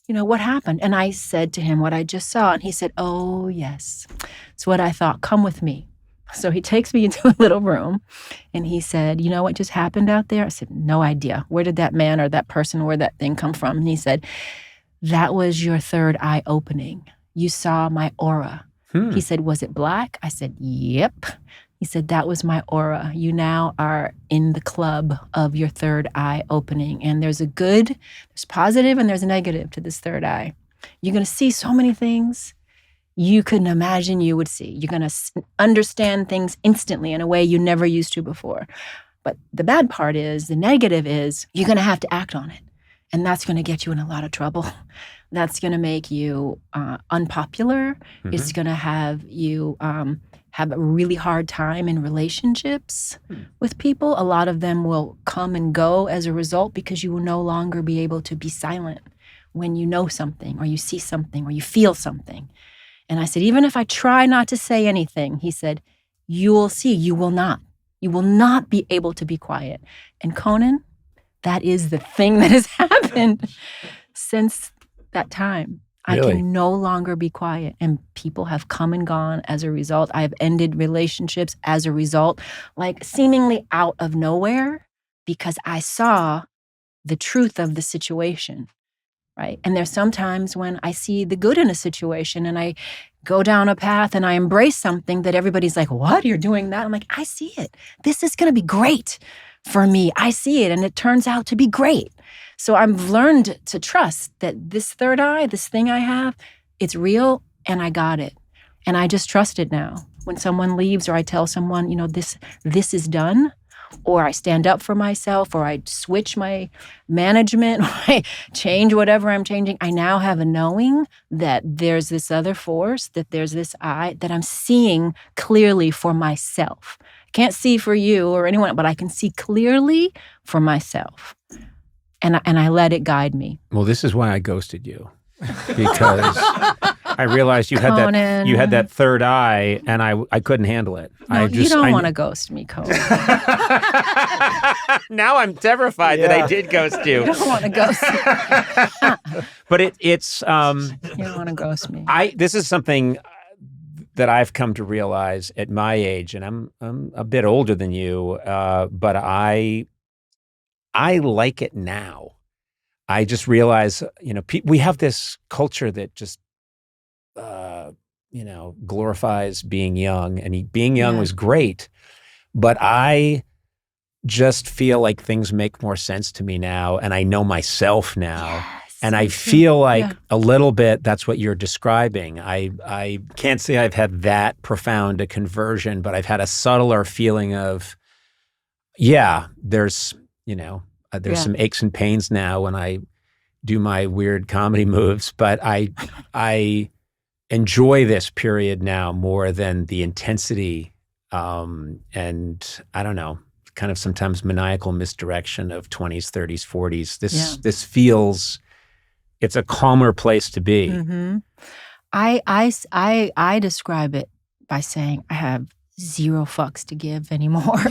Speaker 1: what happened? And I said to him what I just saw. And he said, oh, yes. It's what I thought. Come with me. So he takes me into a little room and he said, you know what just happened out there? I said, no idea. Where did that man or that person or that thing come from? And he said, that was your third eye opening. You saw my aura. He said, was it black? I said, yep. He said, that was my aura. You now are in the club of your third eye opening. And there's a good, there's positive, and there's a negative to this third eye. You're going to see so many things you couldn't imagine you would see. You're going to understand things instantly in a way you never used to before. But the bad part is, the negative is, you're going to have to act on it. And that's going to get you in a lot of trouble. That's going to make you unpopular. It's going to have you have a really hard time in relationships with people. A lot of them will come and go as a result because you will no longer be able to be silent when you know something or you see something or you feel something. And I said, even if I try not to say anything, he said, you will see, you will not. You will not be able to be quiet. And Conan, that is the thing that has happened since that time.
Speaker 2: Really?
Speaker 1: I can no longer be quiet. And people have come and gone as a result. I have ended relationships as a result, like seemingly out of nowhere, because I saw the truth of the situation, right? And there's sometimes when I see the good in a situation and I go down a path and I embrace something that everybody's like, what? You're doing that? I'm like, I see it. This is going to be great for me. I see it. And it turns out to be great. So I've learned to trust that this third eye, this thing I have, it's real and I got it. And I just trust it now. When someone leaves or I tell someone, this is done, or I stand up for myself, or I switch my management, or I change whatever I'm changing, I now have a knowing that there's this other force, that there's this eye, that I'm seeing clearly for myself. I can't see for you or anyone, but I can see clearly for myself. And I let it guide me.
Speaker 2: Well, this is why I ghosted you, because I realized you had that third eye, and I couldn't handle it.
Speaker 1: No, you don't want to ghost me, Conan.
Speaker 2: Now I'm terrified that I did ghost you.
Speaker 1: You don't want to ghost me.
Speaker 2: But it's
Speaker 1: you don't want to ghost me.
Speaker 2: This is something that I've come to realize at my age, and I'm a bit older than you, but I like it now. I just realize, we have this culture that just, glorifies being young, and being young was great. But I just feel like things make more sense to me now, and I know myself now.
Speaker 1: Yes,
Speaker 2: and I feel like a little bit that's what you're describing. I can't say I've had that profound a conversion, but I've had a subtler feeling of, there's some aches and pains now when I do my weird comedy moves, but I enjoy this period now more than the intensity and I don't know, kind of sometimes maniacal misdirection of 20s, 30s, 40s. This feels, it's a calmer place to be.
Speaker 1: Mm-hmm. I describe it by saying I have zero fucks to give anymore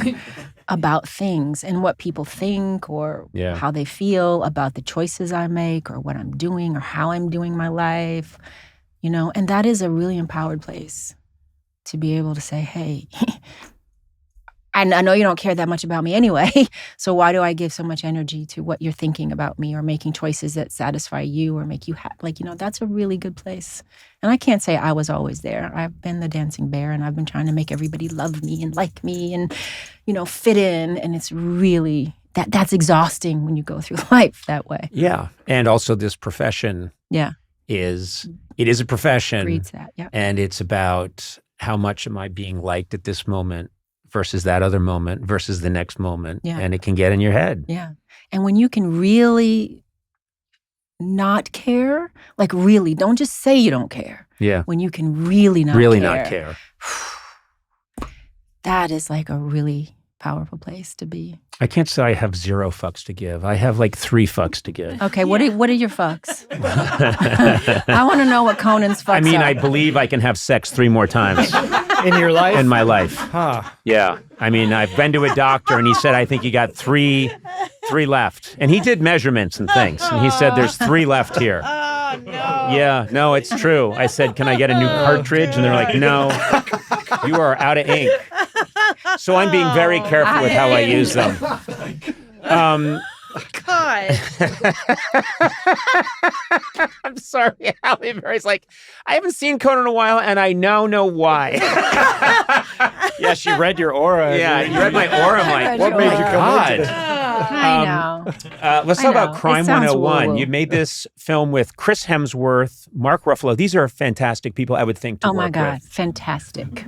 Speaker 1: about things and what people think or how they feel about the choices I make or what I'm doing or how I'm doing my life, and that is a really empowered place to be able to say, hey, I know you don't care that much about me anyway, so why do I give so much energy to what you're thinking about me or making choices that satisfy you or make you happy? That's a really good place. And I can't say I was always there. I've been the dancing bear, and I've been trying to make everybody love me and like me and, fit in. And it's really, that's exhausting when you go through life that way.
Speaker 2: Yeah. And also this profession is a profession.
Speaker 1: Breeds that,
Speaker 2: and it's about how much am I being liked at this moment versus that other moment versus the next moment.
Speaker 1: Yeah.
Speaker 2: And it can get in your head.
Speaker 1: Yeah. And when you can really not care, like really, don't just say you don't care.
Speaker 2: Yeah.
Speaker 1: When you can really not care. That is like a really powerful place to be.
Speaker 2: I can't say I have zero fucks to give. I have like 3 fucks to give.
Speaker 1: Okay, what are your fucks? I want to know what Conan's fucks are.
Speaker 2: I believe I can have sex 3 more times.
Speaker 6: In your life?
Speaker 2: In my life.
Speaker 6: Huh.
Speaker 2: Yeah. I've been to a doctor and he said, I think you got 3 left. And he did measurements and things. And he said, there's 3 left here.
Speaker 4: Oh, no.
Speaker 2: Yeah, no, it's true. I said, can I get a new cartridge? And they're like, no, you are out of ink. So I'm being very careful with how I use them.
Speaker 4: God.
Speaker 2: I'm sorry, Halle Berry's like, I haven't seen Conan in a while, and I now know why.
Speaker 6: Yeah, she read your aura.
Speaker 2: Yeah, you read my aura. I'm like,
Speaker 6: What made you come into this?
Speaker 1: I know.
Speaker 2: Let's
Speaker 1: I
Speaker 2: talk about
Speaker 1: know.
Speaker 2: Crime
Speaker 1: It sounds
Speaker 2: 101.
Speaker 1: woo-woo.
Speaker 2: You made this film with Chris Hemsworth, Mark Ruffalo. These are fantastic people, I would think, to
Speaker 1: Oh
Speaker 2: work
Speaker 1: my God.
Speaker 2: with.
Speaker 1: Fantastic.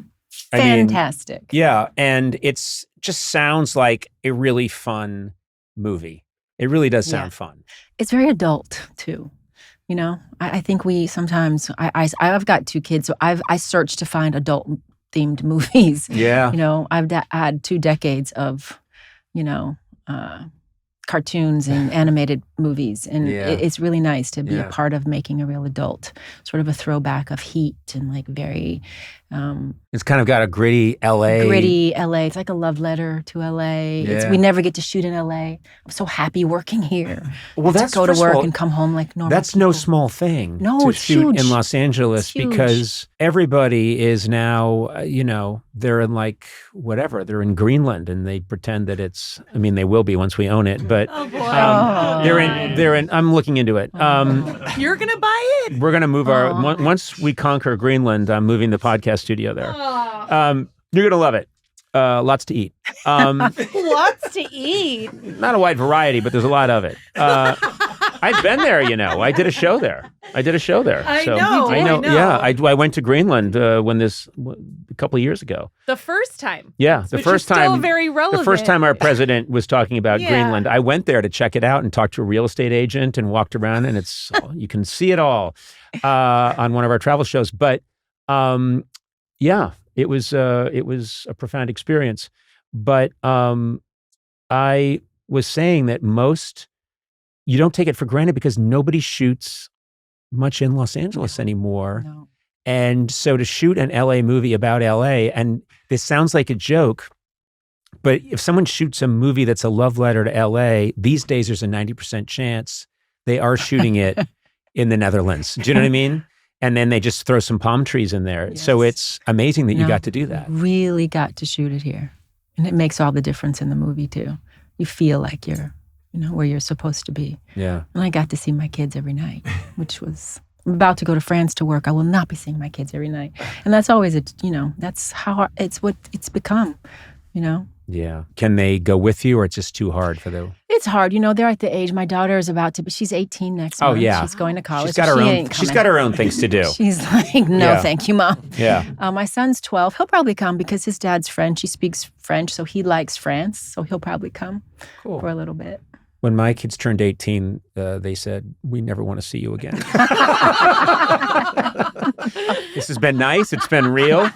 Speaker 2: I mean,
Speaker 1: Fantastic.
Speaker 2: yeah, and it's just sounds like a really fun movie. It really does sound fun.
Speaker 1: It's very adult too. You know, I think we sometimes, I've got 2 kids, so I search to find adult themed movies.
Speaker 2: Yeah.
Speaker 1: You know, I've had 2 decades of, you know, cartoons and animated movies. And
Speaker 2: Yeah.
Speaker 1: it's really nice to be
Speaker 2: Yeah.
Speaker 1: a part of making a real adult, sort of a throwback of Heat and like very
Speaker 2: It's kind of got a gritty LA.
Speaker 1: gritty LA. It's like a love letter to LA.
Speaker 2: Yeah.
Speaker 1: We never get to shoot in LA. I'm so happy working here.
Speaker 2: Well,
Speaker 1: to
Speaker 2: that's
Speaker 1: go to
Speaker 2: first of
Speaker 1: work
Speaker 2: all,
Speaker 1: and come home like normal.
Speaker 2: That's no
Speaker 1: people.
Speaker 2: small thing
Speaker 1: No,
Speaker 2: to
Speaker 1: it's
Speaker 2: shoot
Speaker 1: huge.
Speaker 2: in Los Angeles
Speaker 1: It's huge.
Speaker 2: because everybody is now, they're in like whatever, they're in Greenland and they pretend that it's, I mean, they will be once we own it, but
Speaker 4: Oh, boy.
Speaker 2: they're in, I'm looking into it.
Speaker 4: You're going to buy it?
Speaker 2: We're going to move once we conquer Greenland, I'm moving the podcast studio there. You're going to love it. Lots to eat.
Speaker 4: Lots to eat.
Speaker 2: Not a wide variety, but there's a lot of it. I've been there, I did a show there.
Speaker 4: I know.
Speaker 2: I know. Yeah, I went to Greenland a couple of years ago.
Speaker 4: The first time.
Speaker 2: Yeah, the
Speaker 4: Which
Speaker 2: first
Speaker 4: is still
Speaker 2: time.
Speaker 4: very relevant.
Speaker 2: The first time our president was talking about
Speaker 4: Yeah.
Speaker 2: Greenland, I went there to check it out and talked to a real estate agent and walked around, and it's you can see it all on one of our travel shows. But yeah, it was a profound experience. But I was saying that you don't take it for granted because nobody shoots much in Los Angeles anymore.
Speaker 1: No.
Speaker 2: And so to shoot an LA movie about LA, and this sounds like a joke, but if someone shoots a movie that's a love letter to LA, these days there's a 90% chance they are shooting it in the Netherlands. Do you know what I mean? And then they just throw some palm trees in there.
Speaker 1: Yes.
Speaker 2: So it's amazing that you
Speaker 1: No,
Speaker 2: got to do that.
Speaker 1: Really got to shoot it here. And it makes all the difference in the movie too. You feel like you're, where you're supposed to be.
Speaker 2: Yeah.
Speaker 1: And I got to see my kids every night, which was, I'm about to go to France to work. I will not be seeing my kids every night. And that's always, that's how it's what it's become,
Speaker 2: Yeah. Can they go with you or it's just too hard for them?
Speaker 1: It's hard. They're at the age, my daughter is about to be, she's 18 next month.
Speaker 2: Yeah.
Speaker 1: She's going to college.
Speaker 2: She's got
Speaker 1: so
Speaker 2: her
Speaker 1: she
Speaker 2: own.
Speaker 1: ain't
Speaker 2: She's
Speaker 1: coming.
Speaker 2: got her own things to do.
Speaker 1: She's like, no,
Speaker 2: Yeah.
Speaker 1: thank you, Mom.
Speaker 2: Yeah.
Speaker 1: My son's 12. He'll probably come because his dad's French. He speaks French, so he likes France. So he'll probably come for a little bit.
Speaker 2: When my kids turned 18, they said, "We never want to see you again." This has been nice. It's been real.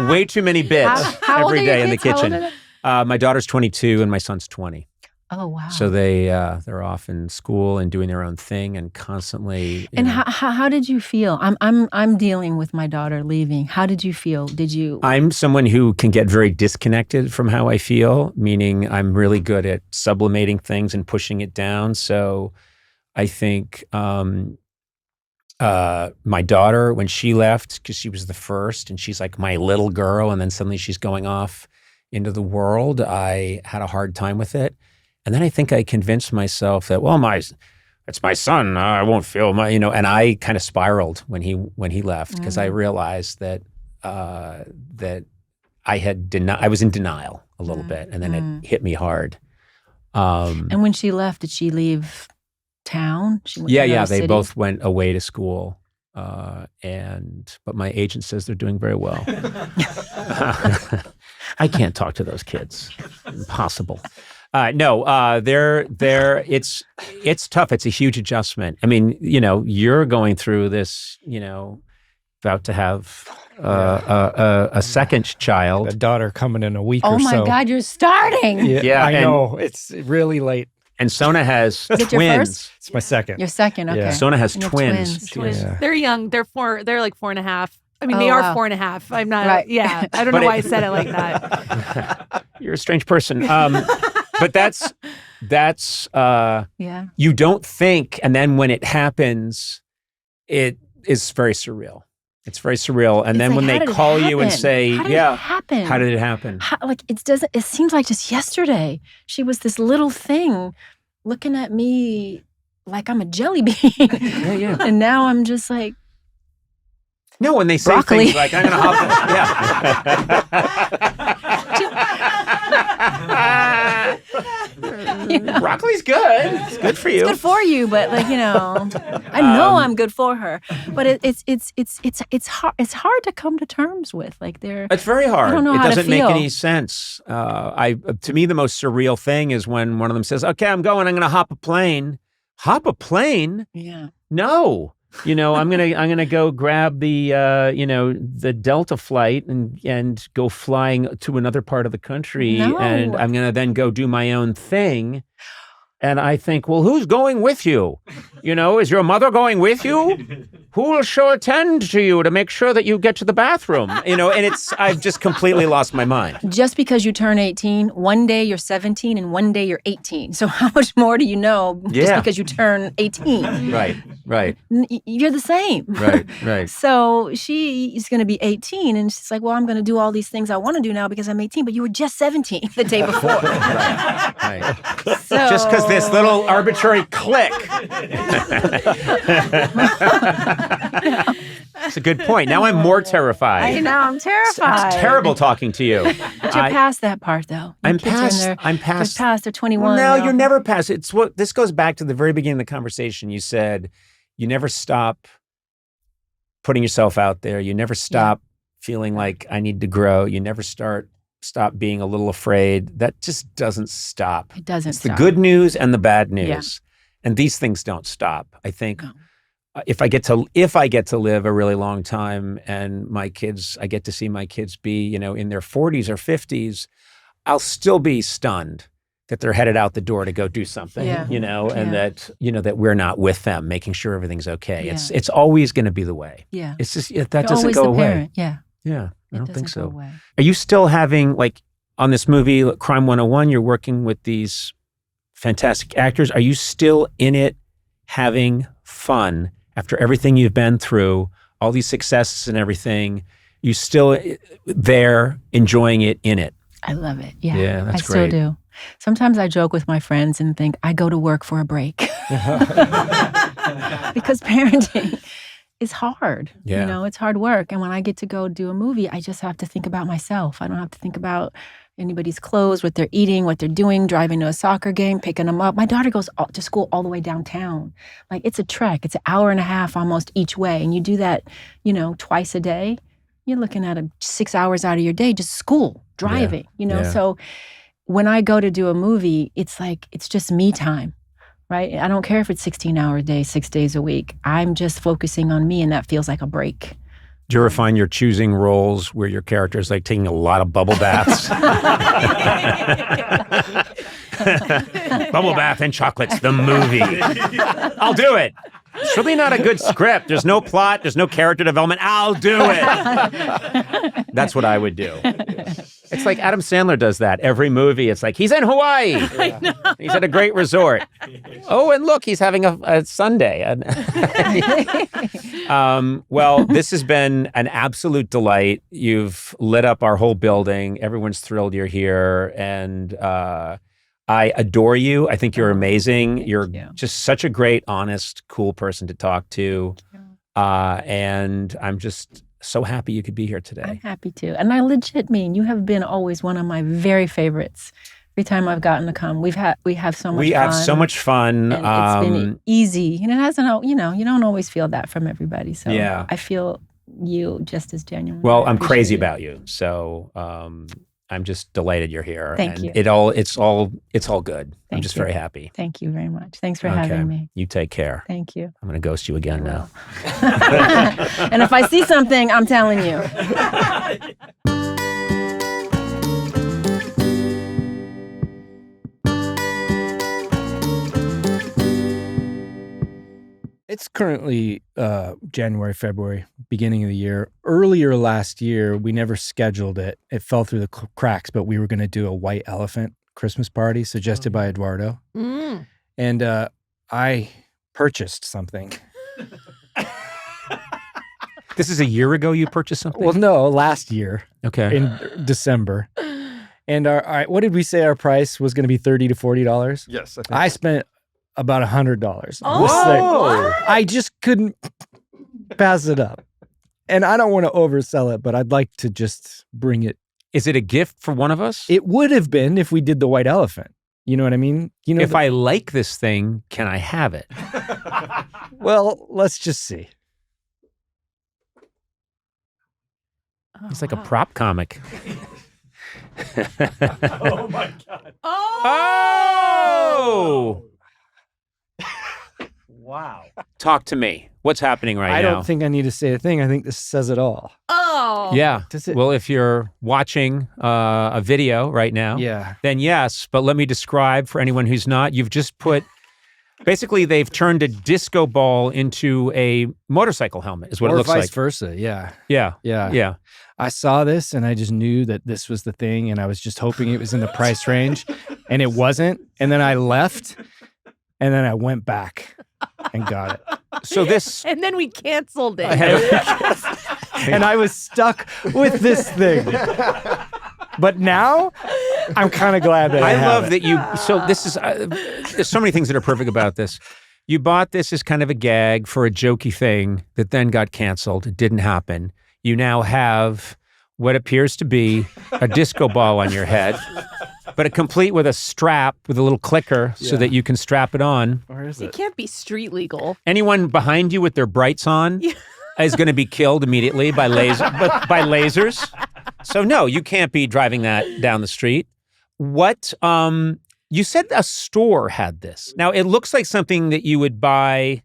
Speaker 2: Way too many bits
Speaker 1: How old
Speaker 2: every
Speaker 1: are
Speaker 2: day
Speaker 1: your
Speaker 2: in the
Speaker 1: kids? How old
Speaker 2: kitchen.
Speaker 1: are they?
Speaker 2: My daughter's 22 and my son's 20.
Speaker 1: Oh, wow.
Speaker 2: So they're off in school and doing their own thing and constantly.
Speaker 1: And how did you feel? I'm dealing with my daughter leaving. How did you feel? Did you?
Speaker 2: I'm someone who can get very disconnected from how I feel, meaning I'm really good at sublimating things and pushing it down. So I think my daughter, when she left, because she was the first and she's like my little girl, and then suddenly she's going off into the world, I had a hard time with it. And then I think I convinced myself that, it's my son. I won't feel and I kind of spiraled when he left because I realized that that I was in denial a little bit, and then it hit me hard.
Speaker 1: And when she left, did she leave town? She went to
Speaker 2: Yeah.
Speaker 1: another
Speaker 2: They
Speaker 1: city?
Speaker 2: both went away to school, but my agent says they're doing very well. I can't talk to those kids. Impossible. It's tough. It's a huge adjustment. I mean, you're going through this, about to have a second child.
Speaker 6: A daughter coming in a week
Speaker 1: Oh
Speaker 6: or
Speaker 1: my
Speaker 6: so.
Speaker 1: God, you're starting.
Speaker 2: Yeah,
Speaker 6: I
Speaker 2: and-
Speaker 6: know. It's really late.
Speaker 2: And Sona has
Speaker 1: Is it your
Speaker 2: twins.
Speaker 1: first?
Speaker 6: It's my second.
Speaker 1: Your second, okay.
Speaker 6: Yeah.
Speaker 2: Sona has
Speaker 1: And you have
Speaker 2: twins.
Speaker 4: Twins.
Speaker 6: Yeah.
Speaker 4: They're young. They're like 4.5. I mean,
Speaker 1: Oh,
Speaker 4: they are
Speaker 1: wow.
Speaker 4: 4.5. I'm not.
Speaker 1: Right.
Speaker 4: Yeah. I don't know
Speaker 2: But
Speaker 4: why I said it like that.
Speaker 2: You're a strange person. But that's
Speaker 1: Yeah.
Speaker 2: you don't think, and then when it happens, it is very surreal. It's very surreal. And
Speaker 1: It's
Speaker 2: then
Speaker 1: like,
Speaker 2: when
Speaker 1: how
Speaker 2: they
Speaker 1: did it
Speaker 2: call you and
Speaker 1: happen?
Speaker 2: say,
Speaker 1: How did
Speaker 2: yeah,
Speaker 1: it happen?
Speaker 2: how did it happen?
Speaker 1: It seems like just yesterday, she was this little thing looking at me like I'm a jelly bean.
Speaker 2: Yeah.
Speaker 1: And now I'm just like,
Speaker 2: No, when they say
Speaker 1: Broccoli.
Speaker 2: things like, I'm going to hop
Speaker 1: Yeah.
Speaker 2: Broccoli's good. It's good for you.
Speaker 1: It's good for you, but like, I know I'm good for her. But it's hard to come to terms with. Like
Speaker 2: It's very hard.
Speaker 1: I don't know
Speaker 2: It
Speaker 1: how to
Speaker 2: doesn't make
Speaker 1: feel.
Speaker 2: any sense. To me, the most surreal thing is when one of them says, okay, I'm going to hop a plane. Hop a plane?
Speaker 1: Yeah.
Speaker 2: No. I'm gonna go grab the the Delta flight and go flying to another part of the country,
Speaker 1: No.
Speaker 2: and I'm gonna then go do my own thing. And I think, well, who's going with you? Is your mother going with you? Who will show attend to you to make sure that you get to the bathroom? And I've just completely lost my mind.
Speaker 1: Just because you turn 18, one day you're 17 and one day you're 18. So how much more do you know just
Speaker 2: Yeah.
Speaker 1: because you turn 18?
Speaker 2: Right,
Speaker 1: You're the same.
Speaker 2: right.
Speaker 1: So she is going to be 18 and she's like, well, I'm going to do all these things I want to do now because I'm 18, but you were just 17 the day before.
Speaker 2: Right.
Speaker 1: So,
Speaker 2: Just because this little arbitrary click. It's a good point. Now I'm more terrified.
Speaker 1: Now I'm terrified.
Speaker 2: It's terrible talking to you.
Speaker 1: But you're past that part, though. Your
Speaker 2: I'm
Speaker 1: kids are in
Speaker 2: past.
Speaker 1: their-
Speaker 2: I'm past.
Speaker 1: They're past. They're 21.
Speaker 2: Well, no,
Speaker 1: now.
Speaker 2: you're never past. It's what this goes back to the very beginning of the conversation. You said you never stop putting yourself out there. You never stop feeling like I need to grow. You never stop being a little afraid. That just doesn't stop.
Speaker 1: It doesn't
Speaker 2: It's
Speaker 1: stop.
Speaker 2: the good news and the bad news.
Speaker 1: Yeah.
Speaker 2: And these things don't stop. I think
Speaker 1: No.
Speaker 2: if I get to live a really long time and I get to see my kids be, in their 40s or 50s, I'll still be stunned that they're headed out the door to go do something,
Speaker 1: Yeah.
Speaker 2: and that, that we're not with them, making sure everything's okay.
Speaker 1: Yeah.
Speaker 2: It's always going to be the way.
Speaker 1: Yeah.
Speaker 2: It's just, that
Speaker 1: You're
Speaker 2: doesn't
Speaker 1: always
Speaker 2: go
Speaker 1: the
Speaker 2: away.
Speaker 1: parent. Yeah.
Speaker 2: Yeah. I
Speaker 1: It
Speaker 2: don't think
Speaker 1: doesn't go
Speaker 2: so.
Speaker 1: away.
Speaker 2: Are you still having, on this movie, Crime 101, you're working with these fantastic actors. Are you still in it having fun after everything you've been through, all these successes and everything? You still there enjoying it in it?
Speaker 1: I love it. Yeah.
Speaker 2: Yeah, that's
Speaker 1: I still
Speaker 2: great.
Speaker 1: do. Sometimes I joke with my friends and think I go to work for a break. Because parenting is hard.
Speaker 2: Yeah.
Speaker 1: It's hard work. And when I get to go do a movie, I just have to think about myself. I don't have to think about anybody's clothes, what they're eating, what they're doing, driving to a soccer game, picking them up. My daughter goes to school all the way downtown. Like, it's a trek. It's an hour and a half almost each way. And you do that, twice a day. You're looking at 6 hours out of your day, just school, driving,
Speaker 2: Yeah.
Speaker 1: So when I go to do a movie, it's like, it's just me time, right? I don't care if it's 16-hour day, 6 days a week. I'm just focusing on me, and that feels like a break.
Speaker 2: Do you ever find you're choosing roles where your character is like taking a lot of bubble baths? Bubble bath and chocolates, the movie. I'll do it. It's really not a good script. There's no plot. There's no character development. I'll do it. That's what I would do. It's like Adam Sandler does that every movie. It's like, he's in Hawaii.
Speaker 4: I know.
Speaker 2: He's at a great resort. Oh, and look, he's having a Sunday. Well, this has been an absolute delight. You've lit up our whole building. Everyone's thrilled you're here. And I adore you. I think you're amazing. You're just such a great, honest, cool person to talk to. And I'm just so happy you could be here today.
Speaker 1: I'm happy to. And I legit mean, you have been always one of my very favorites. Every time I've gotten to come, we have so much fun.
Speaker 2: We have so much fun.
Speaker 1: And it's been easy. It hasn't, you don't always feel that from everybody. So
Speaker 2: Yeah.
Speaker 1: I feel you just as genuine.
Speaker 2: Well,
Speaker 1: I
Speaker 2: I'm crazy
Speaker 1: appreciate it.
Speaker 2: about you. So I'm just delighted you're here.
Speaker 1: Thank
Speaker 2: and
Speaker 1: you.
Speaker 2: It's all good. I'm
Speaker 1: Thank
Speaker 2: just
Speaker 1: you.
Speaker 2: very happy.
Speaker 1: Thank you very much. Thanks for
Speaker 2: Okay.
Speaker 1: having me.
Speaker 2: You take care.
Speaker 1: Thank you.
Speaker 2: I'm going to ghost you again now.
Speaker 1: And if I see something, I'm telling you.
Speaker 6: It's currently January, February, beginning of the year. Earlier last year, we never scheduled it. It fell through the cracks, but we were going to do a white elephant Christmas party suggested by Eduardo.
Speaker 4: Mm.
Speaker 6: And I purchased something.
Speaker 2: This is a year ago you purchased something?
Speaker 6: Well, no, last year
Speaker 2: Okay.
Speaker 6: in December. And our what did we say our price was going to be $30 to $40?
Speaker 7: Yes, I think.
Speaker 6: I spent about $100 on this
Speaker 2: Whoa.
Speaker 6: thing. I just couldn't pass it up. And I don't want to oversell it, but I'd like to just bring it.
Speaker 2: Is it a gift for one of us?
Speaker 6: It would have been if we did the white elephant. You know what I mean? You know,
Speaker 2: If I like this thing, can I have it?
Speaker 6: well, let's just see.
Speaker 2: He's like a prop comic.
Speaker 5: Oh my God.
Speaker 2: Oh!
Speaker 5: Wow.
Speaker 2: Talk to me. What's happening right
Speaker 6: I
Speaker 2: now?
Speaker 6: don't think I need to say a thing. I think this says it all.
Speaker 4: Oh.
Speaker 2: Yeah.
Speaker 6: Does it?
Speaker 2: Well, if you're watching a video right now,
Speaker 6: Yeah.
Speaker 2: then yes. But let me describe for anyone who's not. You've just put, basically, they've turned a disco ball into a motorcycle helmet, is what
Speaker 6: Or
Speaker 2: it looks
Speaker 6: vice
Speaker 2: like.
Speaker 6: versa. Yeah.
Speaker 2: Yeah.
Speaker 6: Yeah.
Speaker 2: Yeah.
Speaker 6: I saw this and I just knew that this was the thing. And I was just hoping it was in the price range. And it wasn't. And then I left. And then I went back and got it.
Speaker 2: So this,
Speaker 4: And then we canceled it.
Speaker 6: And I was stuck with this thing. But now I'm kind of glad that I
Speaker 2: I
Speaker 6: have
Speaker 2: love
Speaker 6: it.
Speaker 2: that you, so this is, there's so many things that are perfect about this. You bought this as kind of a gag for a jokey thing that then got canceled. It didn't happen. You now have what appears to be a disco ball on your head, but it complete with a strap with a little clicker so that you can strap it on.
Speaker 6: Where is
Speaker 4: It
Speaker 6: it?
Speaker 4: can't be street legal.
Speaker 2: Anyone behind you with their brights on is going to be killed immediately by by lasers. So no, you can't be driving that down the street. What you said a store had this. Now it looks like something that you would buy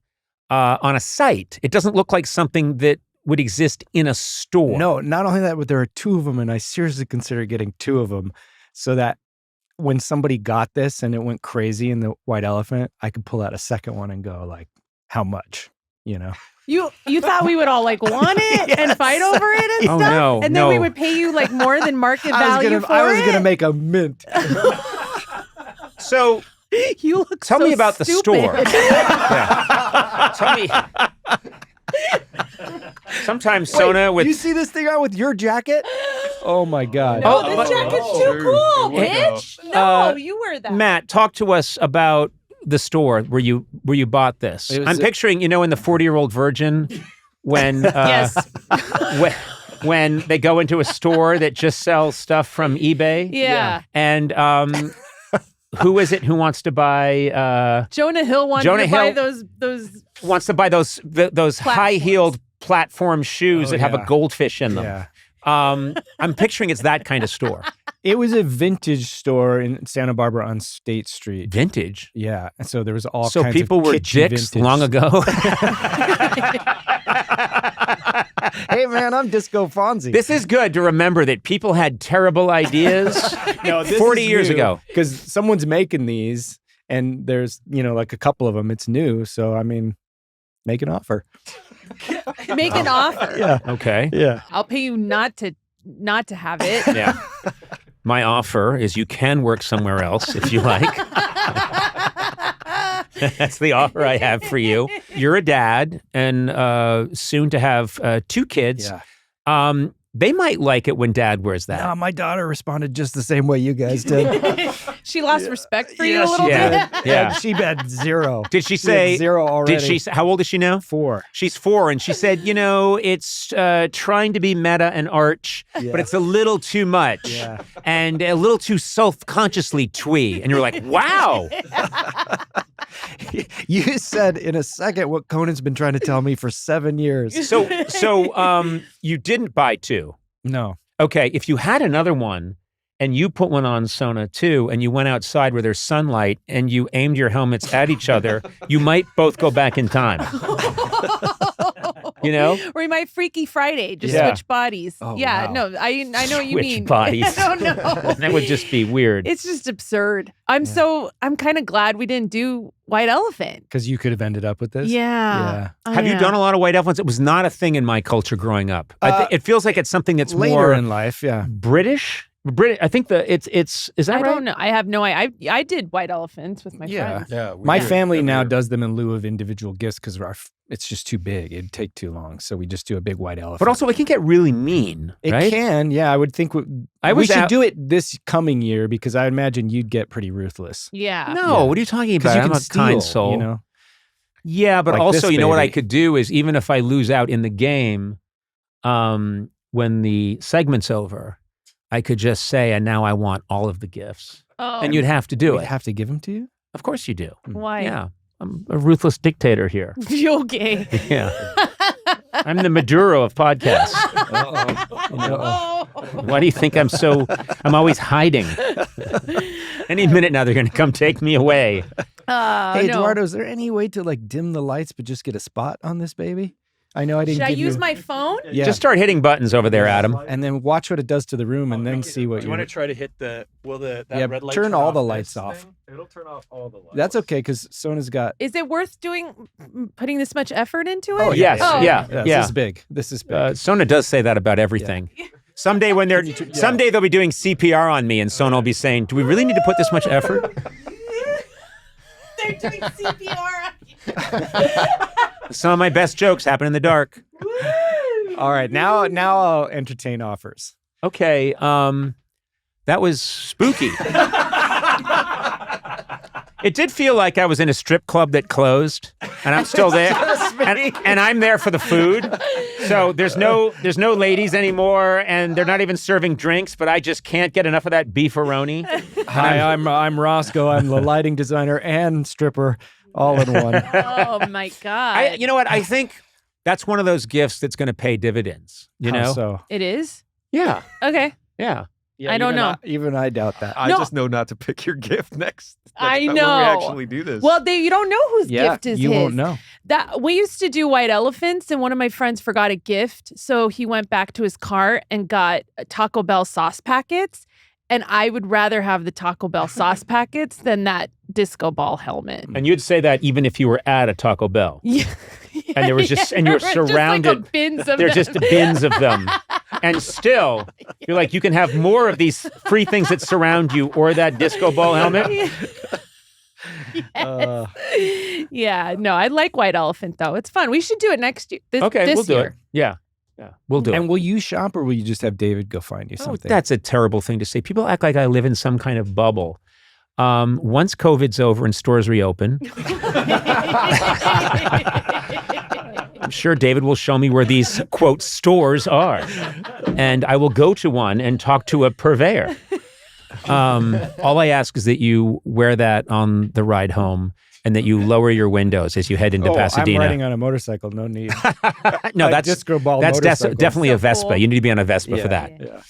Speaker 2: on a site. It doesn't look like something that would exist in a store.
Speaker 6: No, not only that, but there are two of them, and I seriously consider getting two of them so that when somebody got this and it went crazy in the white elephant, I could pull out a second one and go like, how much? You know?
Speaker 4: You thought we would all like want it and fight over it and
Speaker 2: Oh,
Speaker 4: stuff?
Speaker 2: no,
Speaker 4: and then we
Speaker 2: no.
Speaker 4: would pay you like more than market
Speaker 6: I
Speaker 4: value
Speaker 6: was gonna
Speaker 4: it?
Speaker 6: make a mint.
Speaker 2: So
Speaker 4: You look
Speaker 2: tell
Speaker 4: so
Speaker 2: me about the
Speaker 4: stupid.
Speaker 2: store. Yeah. Tell me. Sometimes Sona with
Speaker 6: you see this thing on with your jacket? Oh my God.
Speaker 2: Oh,
Speaker 4: Oh,
Speaker 2: but-
Speaker 4: this jacket's too cool,
Speaker 2: Hey,
Speaker 4: bitch. No,
Speaker 2: uh,
Speaker 4: you wear that.
Speaker 2: Matt, talk to us about the store where you bought this.
Speaker 6: It was
Speaker 2: I'm picturing, in the 40-Year-Old Virgin when
Speaker 4: Yes.
Speaker 2: when they go into a store that just sells stuff from eBay.
Speaker 4: Yeah.
Speaker 2: And who is it who wants to buy
Speaker 4: Jonah Hill wanted
Speaker 2: Jonah
Speaker 4: to buy
Speaker 2: Hill-
Speaker 4: those
Speaker 2: those high-heeled platform shoes
Speaker 6: Oh,
Speaker 2: that have a
Speaker 6: yeah.
Speaker 2: goldfish in them.
Speaker 6: Yeah.
Speaker 2: I'm picturing it's that kind of store.
Speaker 6: It was a vintage store in Santa Barbara on State Street.
Speaker 2: Vintage.
Speaker 6: Yeah. And so there was all
Speaker 2: So
Speaker 6: kinds
Speaker 2: people
Speaker 6: of
Speaker 2: were
Speaker 6: kitschy
Speaker 2: dicks
Speaker 6: vintage.
Speaker 2: long ago.
Speaker 6: Hey man, I'm Disco Fonzie.
Speaker 2: This is good to remember that people had terrible ideas 40 years ago.
Speaker 6: Because someone's making these and there's, like a couple of them. It's new. So, I mean, make an offer.
Speaker 4: make an offer.
Speaker 6: Yeah.
Speaker 2: Okay.
Speaker 6: Yeah.
Speaker 4: I'll pay you not to have it.
Speaker 2: Yeah. My offer is you can work somewhere else if you like. That's the offer I have for you. You're a dad and soon to have 2 kids.
Speaker 6: Yeah.
Speaker 2: They might like it when dad wears that.
Speaker 6: No, my daughter responded just the same way you guys did.
Speaker 4: She lost respect for you
Speaker 6: Yeah,
Speaker 4: a little
Speaker 6: she
Speaker 2: did.
Speaker 4: bit.
Speaker 2: Yeah.
Speaker 6: And she had 0.
Speaker 2: Did she
Speaker 6: She had
Speaker 2: say
Speaker 6: 0 already.
Speaker 2: Did she say, how old is she now?
Speaker 6: 4.
Speaker 2: She's 4, and she said, it's trying to be meta and arch,
Speaker 6: Yeah.
Speaker 2: but it's a little too much
Speaker 6: Yeah.
Speaker 2: and a little too self-consciously twee. And you're like, wow.
Speaker 6: You said in a second what Conan's been trying to tell me for 7 years.
Speaker 2: So you didn't buy 2.
Speaker 6: No.
Speaker 2: Okay, if you had another one and you put one on Sona too, and you went outside where there's sunlight and you aimed your helmets at each other, you might both go back in time.
Speaker 4: Or we might Freaky Friday, just
Speaker 2: Yeah.
Speaker 4: switch bodies.
Speaker 6: Oh,
Speaker 4: yeah,
Speaker 6: wow.
Speaker 4: no, I know what you
Speaker 2: Switch
Speaker 4: mean.
Speaker 2: bodies.
Speaker 4: I don't know.
Speaker 2: That would just be weird.
Speaker 4: It's just absurd. I'm kind of glad we didn't do White Elephant.
Speaker 6: Because you could have ended up with this.
Speaker 4: Yeah.
Speaker 2: Have you done a lot of white elephants? It was not a thing in my culture growing up. It feels like it's something that's
Speaker 6: Later
Speaker 2: more
Speaker 6: in life, yeah.
Speaker 2: British. I think it's is that
Speaker 4: I
Speaker 2: right?
Speaker 4: don't know. I have no idea. I did White Elephants with my friends.
Speaker 7: Yeah.
Speaker 6: My
Speaker 7: weird.
Speaker 6: family
Speaker 7: Yeah,
Speaker 6: now
Speaker 7: weird.
Speaker 6: does them in lieu of individual gifts because it's just too big. It'd take too long. So we just do a big white elephant.
Speaker 2: But also, it can get really mean,
Speaker 6: it
Speaker 2: right?
Speaker 6: can. Yeah, I would think we should do it this coming year because I imagine you'd get pretty ruthless.
Speaker 4: Yeah.
Speaker 2: No,
Speaker 6: Yeah.
Speaker 2: what are you talking
Speaker 6: Because
Speaker 2: about?
Speaker 6: you
Speaker 2: I'm
Speaker 6: can
Speaker 2: a kind
Speaker 6: steal,
Speaker 2: soul.
Speaker 6: you know?
Speaker 2: Yeah, but
Speaker 6: Like
Speaker 2: also,
Speaker 6: this
Speaker 2: you know what I
Speaker 6: baby.
Speaker 2: could do is even if I lose out in the game, when the segment's over, I could just say, and now I want all of the gifts.
Speaker 4: Oh.
Speaker 2: And you'd have to do
Speaker 6: We'd
Speaker 2: it.
Speaker 6: have to give them to you?
Speaker 2: Of course you do.
Speaker 4: Why?
Speaker 2: Yeah. I'm a ruthless dictator here.
Speaker 4: Okay.
Speaker 2: Yeah. I'm the Maduro of podcasts.
Speaker 4: Oh.
Speaker 2: Why do you think I'm always hiding? Any minute now, they're going to come take me away.
Speaker 6: Hey,
Speaker 4: no.
Speaker 6: Eduardo, is there any way to like dim the lights but just get a spot on this baby? I know I didn't
Speaker 4: Should I
Speaker 6: give
Speaker 4: use
Speaker 6: you...
Speaker 4: my phone?
Speaker 6: Yeah.
Speaker 2: Just start hitting buttons over there, Adam.
Speaker 6: And then watch what it does to the room and then see what
Speaker 5: Do you want to try to hit that
Speaker 6: Yeah,
Speaker 5: red light
Speaker 6: turn all the
Speaker 5: off
Speaker 6: lights
Speaker 5: this
Speaker 6: off.
Speaker 5: thing? It'll turn off all the lights.
Speaker 6: That's okay because Sona's got...
Speaker 4: Is it worth putting this much effort into it?
Speaker 2: Oh, yes.
Speaker 4: Oh.
Speaker 2: Yeah.
Speaker 6: This is big. This is big.
Speaker 2: Sona does say that about everything. Someday someday they'll be doing CPR on me and Sona will be saying, do we really need to put this much effort?
Speaker 4: They're doing CPR.
Speaker 2: Some of my best jokes happen in the dark.
Speaker 6: All right, now I'll entertain offers.
Speaker 2: Okay, that was spooky. It did feel like I was in a strip club that closed, and I'm still there, and I'm there for the food. So there's no ladies anymore, and they're not even serving drinks. But I just can't get enough of that beefaroni.
Speaker 6: Hi, I'm Roscoe. I'm the lighting designer and stripper all in one.
Speaker 4: Oh my God.
Speaker 2: You know what? I think that's one of those gifts that's going to pay dividends. You
Speaker 6: How
Speaker 2: know?
Speaker 6: so?
Speaker 4: It is?
Speaker 2: Yeah,
Speaker 4: Okay.
Speaker 2: yeah.
Speaker 6: Yeah,
Speaker 4: I don't know.
Speaker 6: Even I doubt that.
Speaker 5: I
Speaker 4: No.
Speaker 5: just know not to pick your gift next
Speaker 4: I
Speaker 5: time
Speaker 4: know.
Speaker 5: when we actually do this.
Speaker 4: Well, you don't know whose
Speaker 6: Yeah,
Speaker 4: gift is
Speaker 6: you
Speaker 4: his.
Speaker 6: won't know.
Speaker 4: That we used to do white elephants, and one of my friends forgot a gift, so he went back to his car and got Taco Bell sauce packets. And I would rather have the Taco Bell sauce packets than that disco ball helmet.
Speaker 2: And you'd say that even if you were at a Taco Bell.
Speaker 4: Yeah.
Speaker 2: And there was just, and you were surrounded.
Speaker 4: Just like a bins of
Speaker 2: There's
Speaker 4: them.
Speaker 2: just bins of them. And still, you're like, you can have more of these free things that surround you or that disco ball helmet.
Speaker 6: Uh,
Speaker 4: Yeah, no, I like white elephant though. It's fun. We should do it next year.
Speaker 2: Okay,
Speaker 4: this
Speaker 2: we'll do
Speaker 4: year.
Speaker 2: it. Yeah. Yeah, we'll do it.
Speaker 6: and will you shop or will you just have David go find you
Speaker 2: Oh,
Speaker 6: something?
Speaker 2: that's a terrible thing to say. People act like I live in some kind of bubble. Once COVID's over and stores reopen, I'm sure David will show me where these, quote, stores are. And I will go to one and talk to a purveyor. All I ask is that you wear that on the ride home and that you lower your windows as you head into Pasadena.
Speaker 6: I'm riding on a motorcycle. No need.
Speaker 2: No,
Speaker 6: Like
Speaker 2: that's
Speaker 6: disco ball
Speaker 2: that's
Speaker 6: motorcycle.
Speaker 2: definitely a
Speaker 4: So
Speaker 2: Vespa.
Speaker 4: cool.
Speaker 2: You need to be on a Vespa for that.
Speaker 6: Yeah.